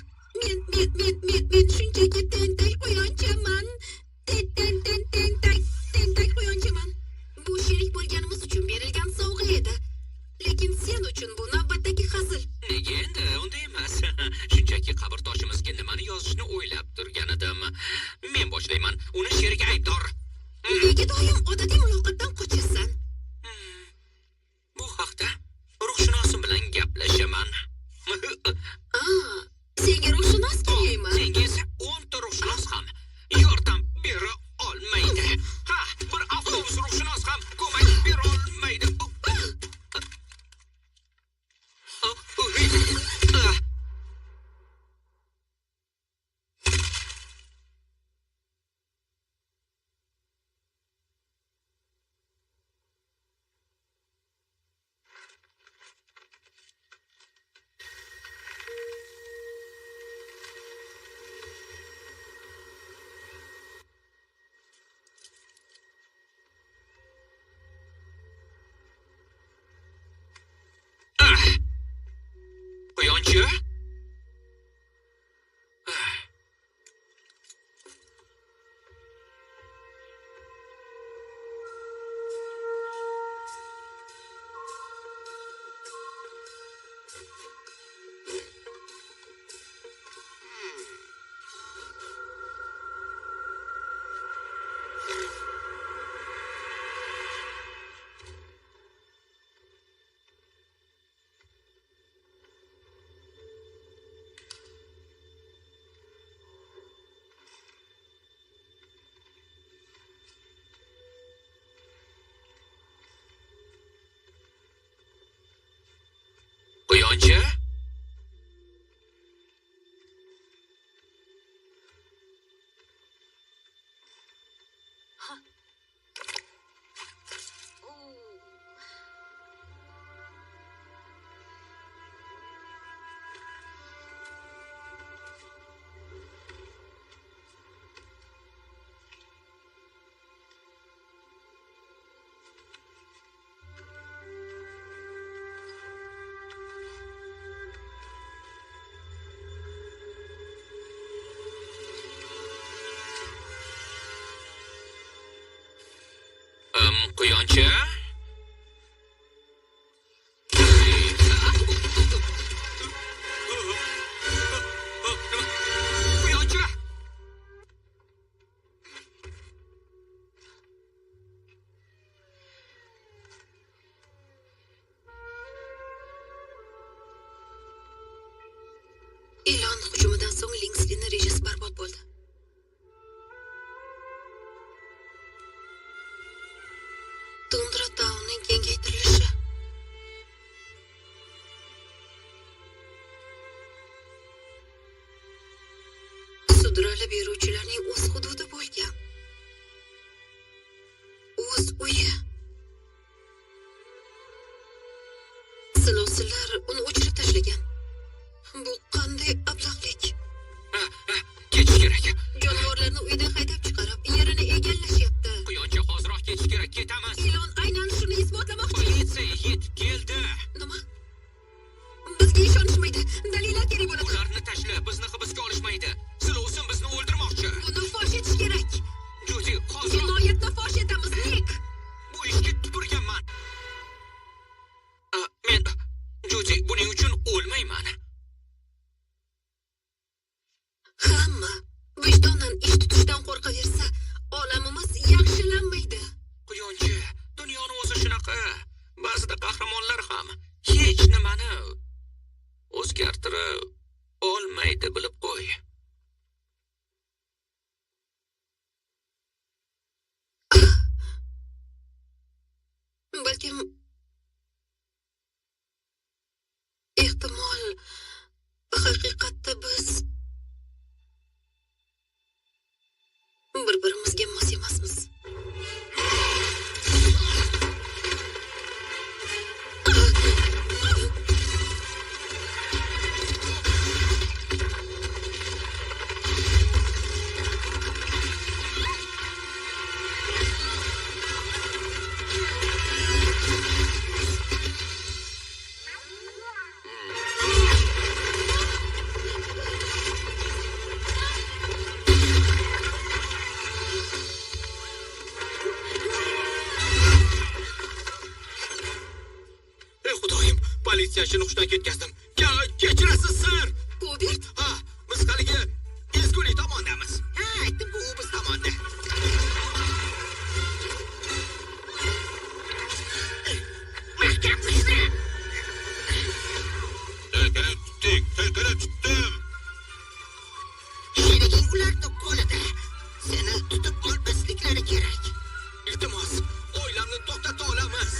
men shunchaki tentak quyonchaman. Tentak quyonchaman. Bu sherik bo'lganimiz uchun berilgan sovg'a edi. Lekin sen uchun bu navbatdagi hazil. Nega endi unday emas? Shunchaki qabrtoshimizga nimani yozishni o'ylab turgan edim. Men boshlayman. Uni sherik aybdor. Nega doim odatiy muloqotdan qochasan? Bu haqda ruhshunosim bilan gaplashaman. Senga ruhshunos kerakmi? Senga esa 10 ta ruhshunos ham yordam bera olmaydi. Bir avtobus ruhshunos ham ko'mak bera olmaydi. Quyonchi? Quyonchi! Ilon hujumidan so'ng Linkslin rejasi barbod bo'ldi. Tundra Town'ning kengaytirilishi. Sudralib beruvchilarning o'z hududi bo'lgan. O'z uyi. Silovsinlar uni o'chirib tashlagan. Bu qanday ablaqlik? Ketish kerak. Jonivorlarni uydan haydab chiqarib, yerini egallashyapti. Quyonchi, hozirroq ketish kerak. Ketamiz. Ilon aynan shuni isbotlamoqchi. Politsiya yetib keldi. Nima? Bizga ishonishmaydi. Dalillar kerak bo'ladi. Ularni tashla, bizni hibsga olishmaydi. Silovsin bizni o'ldirmoqchi. Buni fosh etish kerak. Judi, hozir Jinoyatni fosh etamiz, Nik. bu ishga tupurganman. Men Judi, buning uchun o'lmayman. Hamma vijdonan ish tutishdan qo'rqaversa, olamimiz yaxshilanmaydi. Quyonchi, dunyoni o'zi shunaqa. Ba'zida qahramonlar ham hech nimani o'zgartirib olmaydi, bilib qo'y. Balkim ehtimol haqiqatda biz bir-birimizga mos emasmiz. Xudoyim, politsiyachini hushdan ketkazdim. Kechirasiz, sir. Robert, Ha, biz haligi ezgulik tomondamiz. Ha, bu biz tomonda. Telkini tutdim. Sheriging ularni qo'lida. Seni tutib olmasliklari kerak. Iltimos, o'ylamni to'xtata olamiz.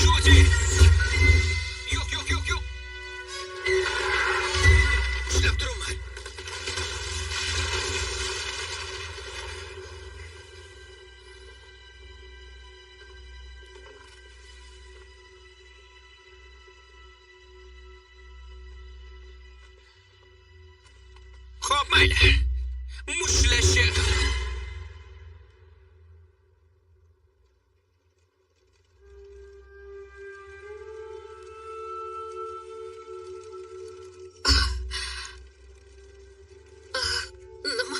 Judi! Yo'q. Ushlab turibman. Xo'p, mayli. Mushtlashib. nima?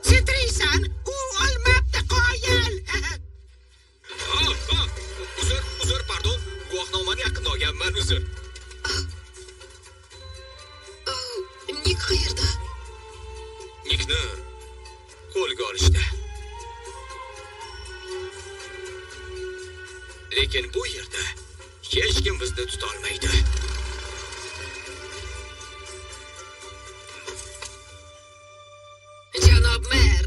Sitriysan, u olmabdi qoyil. Uzr, pardon. Guvohnomani yaqinda olganman, uzr. Nik qayerda? Nikni qo'lga olishdi. Lekin bu yerda hech kim bizni tuta olmaydi. Janob mer.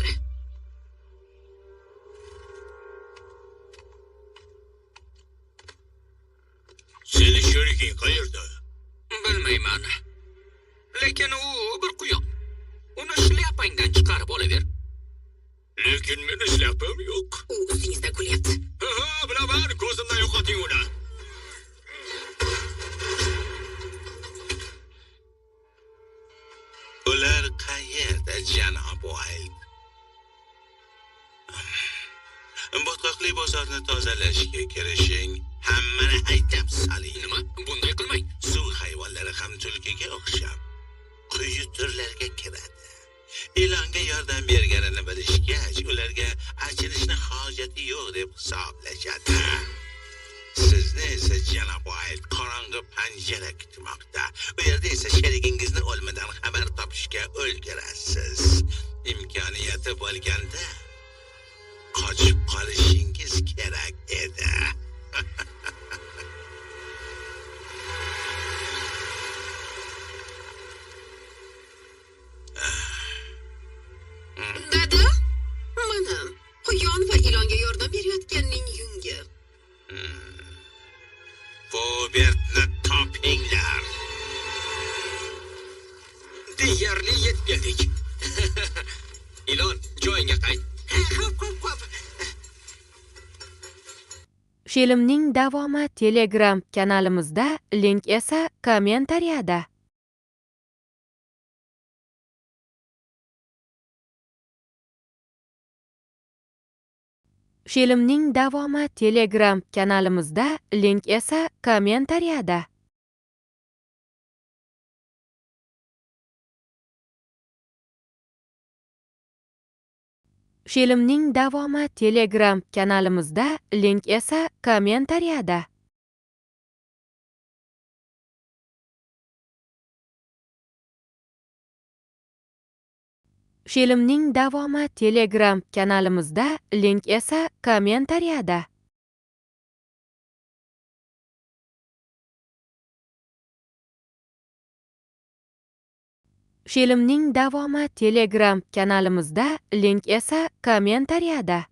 Seni sheriging qayerda? Bilmayman. Lekin u bir quyon. Uni shlyapangdan chiqarib olaver. Lekin meni shlyapam yo'q. U ustingizda kulyapti. Ha, bilaman, ko'zimdan yo'qoting uni. bozorni tozalashga kirishing. Hammani aytib soling. Nima? Bunday qilmang. Suv hayvonlari ham tulkiga o'xshab quyi turlarga kiradi. Ilonga yordam berganini bilishgach, ularga achinishni hojati yo'q deb hisoblashadi. Sizni esa janob White qorong'i panjara kutmoqda. U yerda esa sherigingizni o'lmadan xabar topishga ulgurasiz. Imkoniyati bo'lganda qochib qolishingiz kerak edi. Dada, mana quyon va ilonga yordam berayotganning yungi. Robertni topinglar. Deyarli yetib keldik. Ilon, joyingga qayt. Hop. Filmning davomi Telegram kanalimizda, link esa kommentariyada. Filmning davomi Telegram kanalimizda, link esa kommentariyada. Filmning davomi Telegram kanalimizda, link esa kommentariyada. Filmning davomi Telegram kanalimizda, link esa kommentariyada. Filmning davomi Telegram kanalimizda, link esa kommentariyada.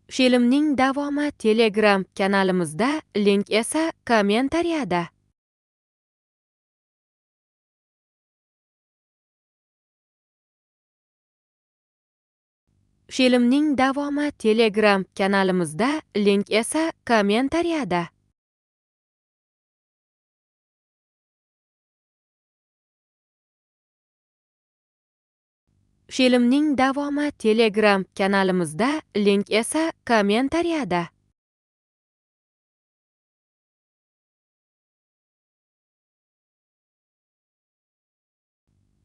Filmning davomi Telegram kanalimizda, link esa kommentariyada. Filmning davomi Telegram kanalimizda, link esa kommentariyada. Filmning davomi Telegram kanalimizda, link esa kommentariyada.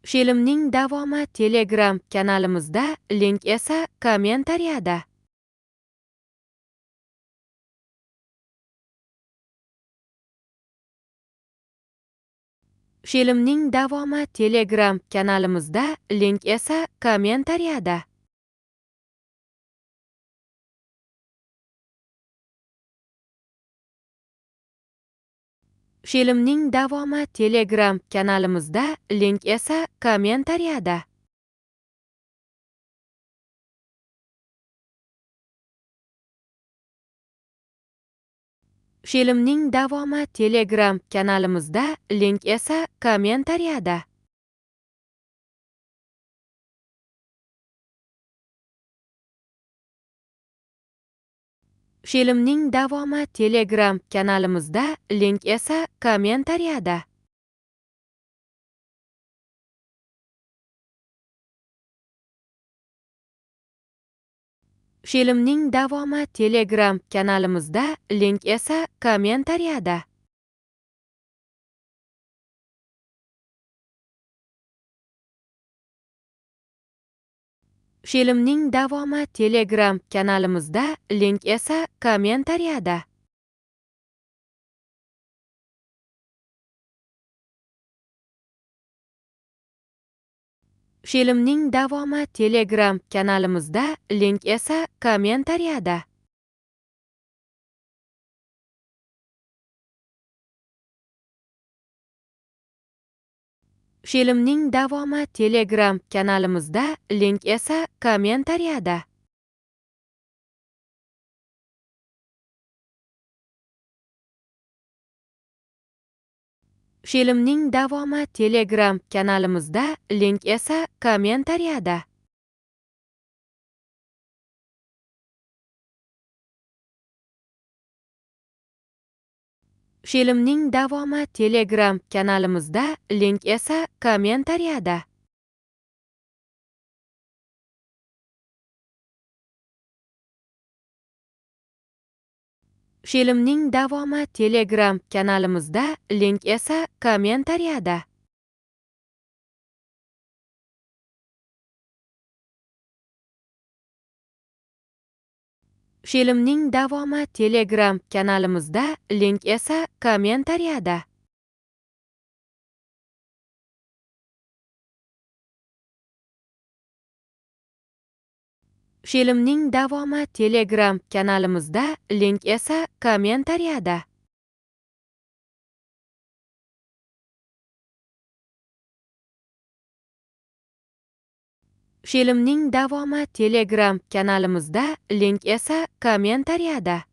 Filmning davomi Telegram kanalimizda, link esa kommentariyada. Filmning davomi Telegram kanalimizda, link esa kommentariyada. Filmning davomi Telegram kanalimizda, link esa kommentariyada. Filmning davomi Telegram kanalimizda, link esa kommentariyada. Filmning davomi Telegram kanalimizda, link esa kommentariyada. Filmning davomi Telegram kanalimizda, link esa kommentariyada. Filmning davomi Telegram kanalimizda, link esa kommentariyada. Filmning davomi Telegram kanalimizda, link esa kommentariyada. Filmning davomi Telegram kanalimizda, link esa kommentariyada. Filmning davomi Telegram kanalimizda, link esa kommentariyada. Filmning davomi Telegram kanalimizda, link esa kommentariyada. Filmning davomi Telegram kanalimizda, link esa kommentariyada. Filmning davomi Telegram kanalimizda, link esa kommentariyada. Filmning davomi Telegram kanalimizda, link esa kommentariyada. Filmning davomi Telegram kanalimizda, link esa kommentariyada.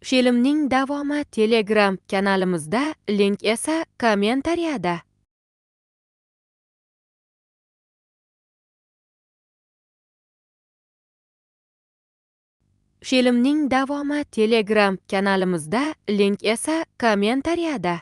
Filmning davomi Telegram kanalimizda, link esa kommentariyada. Filmning davomi Telegram kanalimizda, link esa kommentariyada.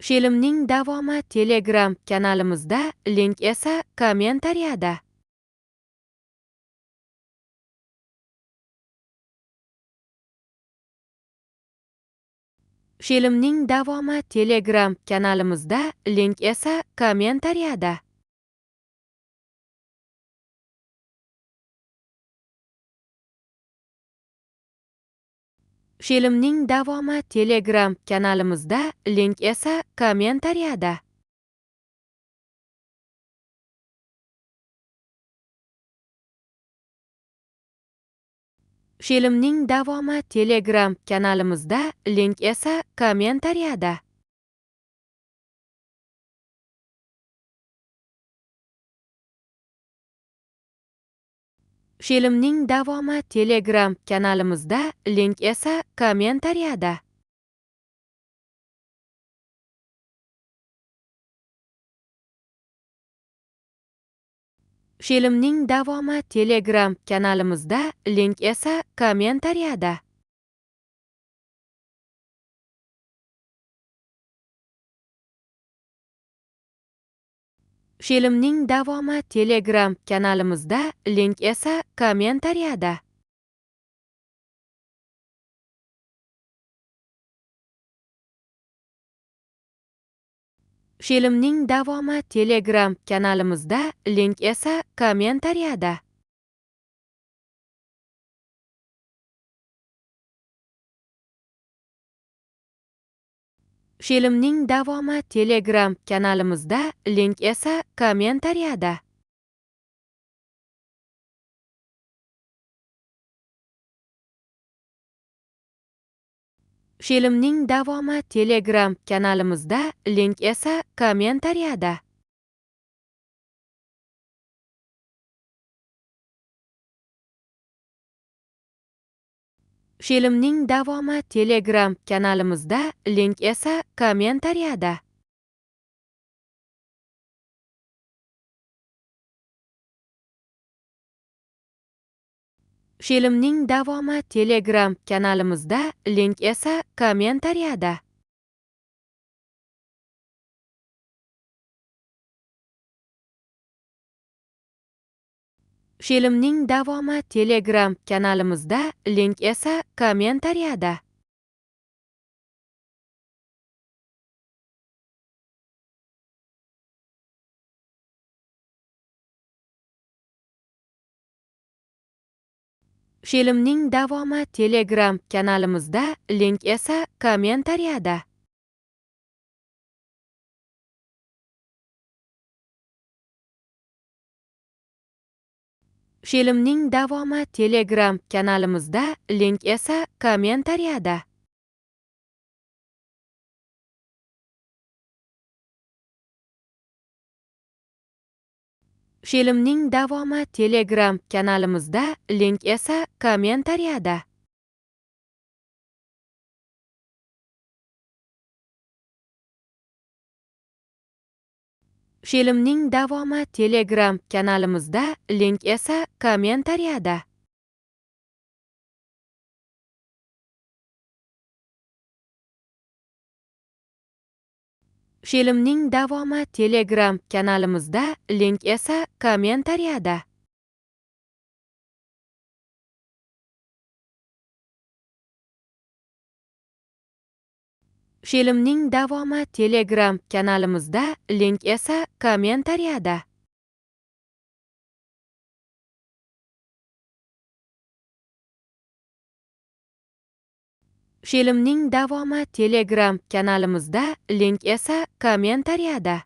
Filmning davomi Telegram kanalimizda, link esa kommentariyada. Filmning davomi Telegram kanalimizda, link esa kommentariyada. Filmning davomi Telegram kanalimizda, link esa kommentariyada. Filmning davomi Telegram kanalimizda, link esa kommentariyada. Filmning davomi Telegram kanalimizda, link esa kommentariyada. Filmning davomi Telegram kanalimizda, link esa kommentariyada. Filmning davomi Telegram kanalimizda, link esa kommentariyada. Filmning davomi Telegram kanalimizda, link esa kommentariyada. Filmning davomi Telegram kanalimizda, link esa kommentariyada. Filmning davomi Telegram kanalimizda, link esa kommentariyada. Filmning davomi Telegram kanalimizda, link esa kommentariyada. Filmning davomi Telegram kanalimizda, link esa kommentariyada. Filmning davomi Telegram kanalimizda, link esa kommentariyada. Filmning davomi Telegram kanalimizda, link esa kommentariyada. Filmning davomi Telegram kanalimizda, link esa kommentariyada. Filmning davomi Telegram kanalimizda, link esa kommentariyada. Filmning davomi Telegram kanalimizda, link esa kommentariyada. Filmning davomi Telegram kanalimizda, link esa kommentariyada. Filmning davomi Telegram kanalimizda, link esa kommentariyada. Filmning davomi Telegram kanalimizda, link esa kommentariyada.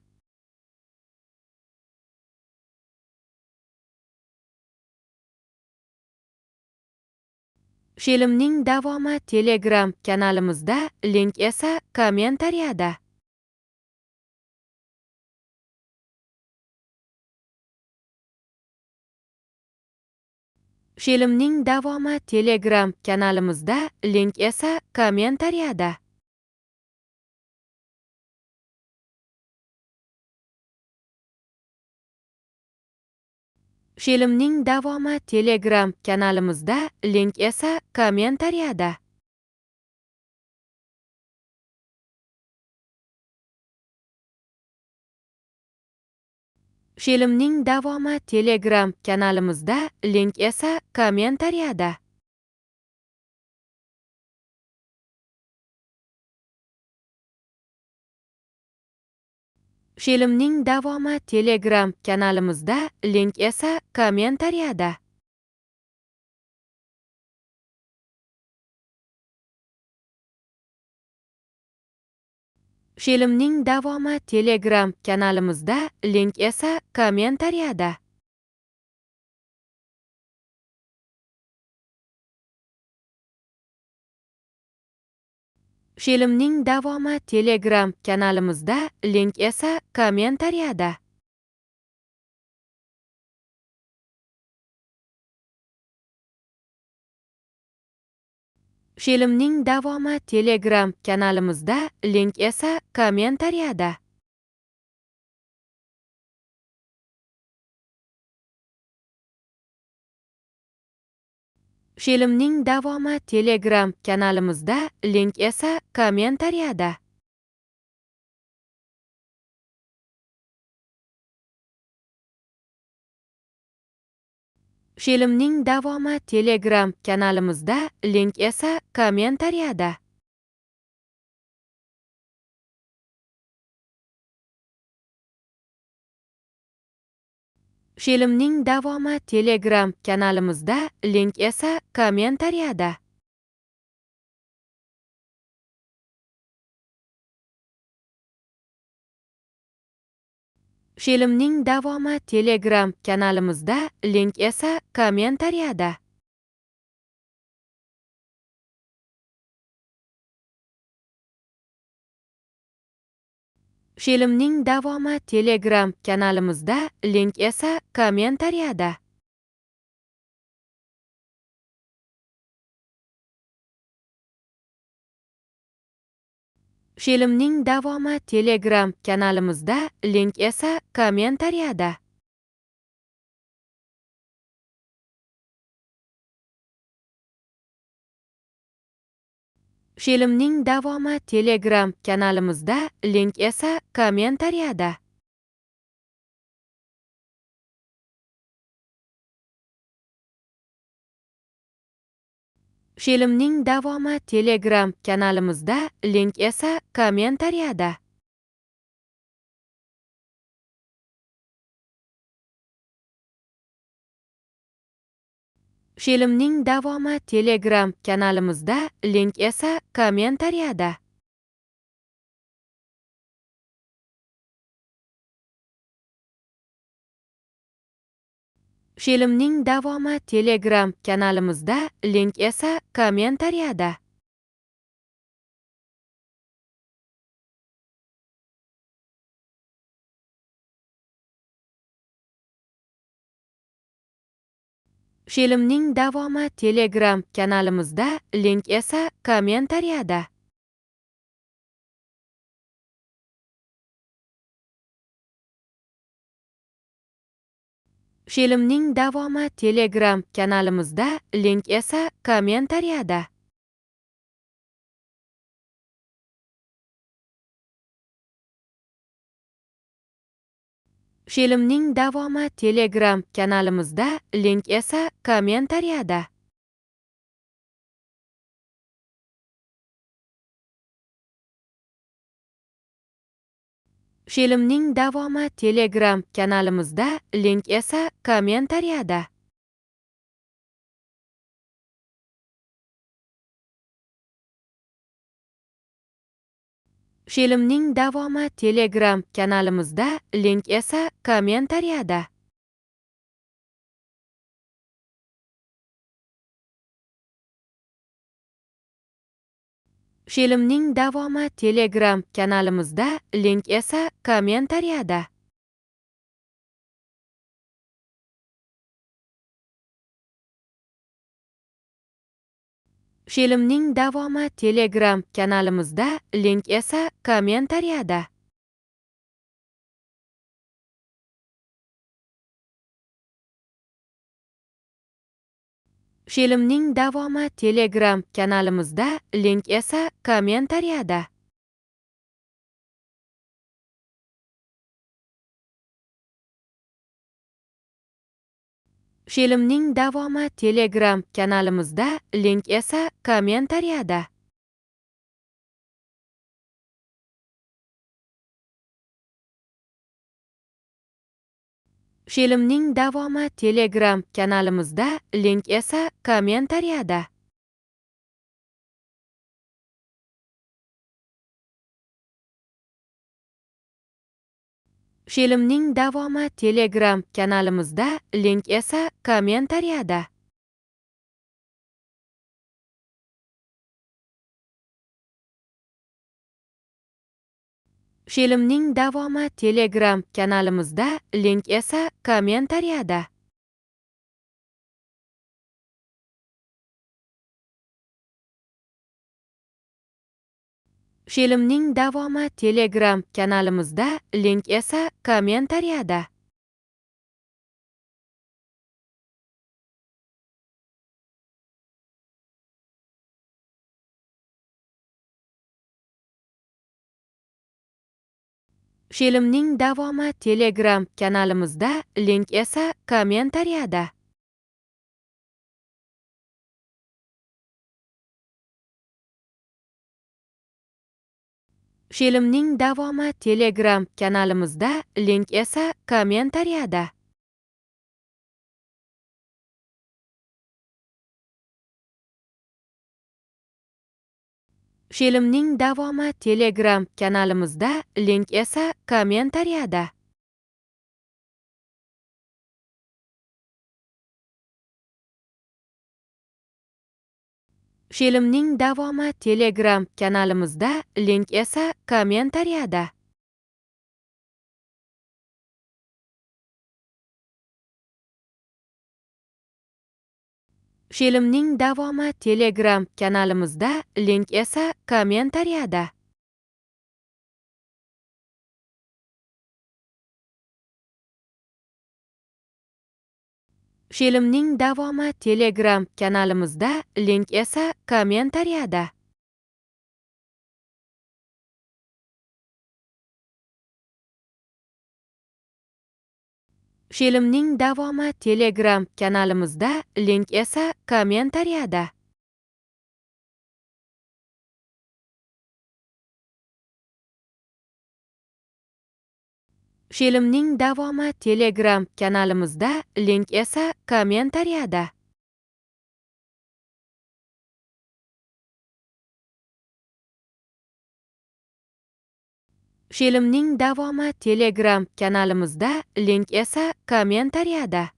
Filmning davomi Telegram kanalimizda, link esa kommentariyada. Filmning davomi Telegram kanalimizda, link esa kommentariyada. Filmning davomi Telegram kanalimizda, link esa kommentariyada. Filmning davomi Telegram kanalimizda, link esa kommentariyada. Filmning davomi Telegram kanalimizda, link esa kommentariyada. Filmning davomi Telegram kanalimizda, link esa kommentariyada. Filmning davomi Telegram kanalimizda, link esa kommentariyada. Filmning davomi Telegram kanalimizda, link esa kommentariyada. Filmning davomi Telegram kanalimizda, link esa kommentariyada. Filmning davomi Telegram kanalimizda, link esa kommentariyada. Filmning davomi Telegram kanalimizda, link esa kommentariyada. Filmning davomi Telegram kanalimizda, link esa kommentariyada. Filmning davomi Telegram kanalimizda, link esa kommentariyada. Filmning davomi Telegram kanalimizda, link esa kommentariyada. Filmning davomi Telegram kanalimizda, link esa kommentariyada. Filmning davomi Telegram kanalimizda, link esa kommentariyada. Filmning davomi Telegram kanalimizda, link esa kommentariyada. Filmning davomi Telegram kanalimizda, link esa kommentariyada. Filmning davomi Telegram kanalimizda, link esa kommentariyada. Filmning davomi Telegram kanalimizda, link esa kommentariyada. Filmning davomi Telegram kanalimizda, link esa kommentariyada. Filmning davomi Telegram kanalimizda, link esa kommentariyada. Filmning davomi Telegram kanalimizda, link esa kommentariyada. Filmning davomi Telegram kanalimizda, link esa kommentariyada. Filmning davomi Telegram kanalimizda, link esa kommentariyada. Filmning davomi Telegram kanalimizda, link esa kommentariyada. Filmning davomi Telegram kanalimizda, link esa kommentariyada. Filmning davomi Telegram kanalimizda, link esa kommentariyada. Filmning davomi Telegram kanalimizda, link esa kommentariyada. Filmning davomi Telegram kanalimizda, link esa kommentariyada. Filmning davomi Telegram kanalimizda, link esa kommentariyada. Filmning davomi Telegram kanalimizda, link esa kommentariyada. Filmning davomi Telegram kanalimizda, link esa kommentariyada. Filmning davomi Telegram kanalimizda, link esa kommentariyada. Filmning davomi Telegram kanalimizda, link esa kommentariyada. Filmning davomi Telegram kanalimizda, link esa kommentariyada. Filmning davomi Telegram kanalimizda, link esa kommentariyada. Filmning davomi Telegram kanalimizda, link esa kommentariyada. Filmning davomi Telegram kanalimizda, link esa kommentariyada. Filmning davomi Telegram kanalimizda, link esa kommentariyada.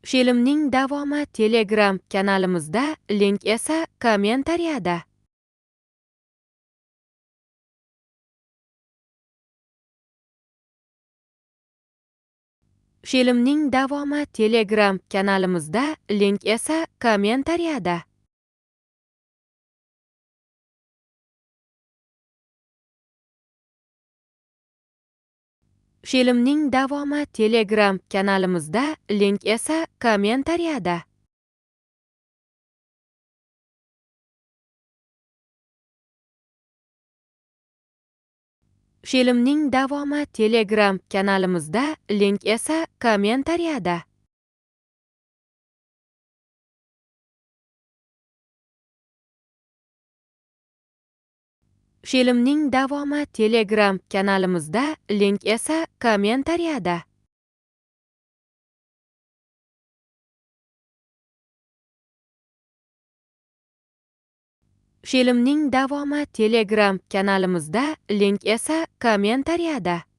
Filmning davomi Telegram kanalimizda, link esa kommentariyada. Filmning davomi Telegram kanalimizda, link esa kommentariyada. Filmning davomi Telegram kanalimizda, link esa kommentariyada. Filmning davomi Telegram kanalimizda, link esa kommentariyada. Filmning davomi Telegram kanalimizda, link esa kommentariyada. Filmning davomi Telegram kanalimizda, link esa kommentariyada.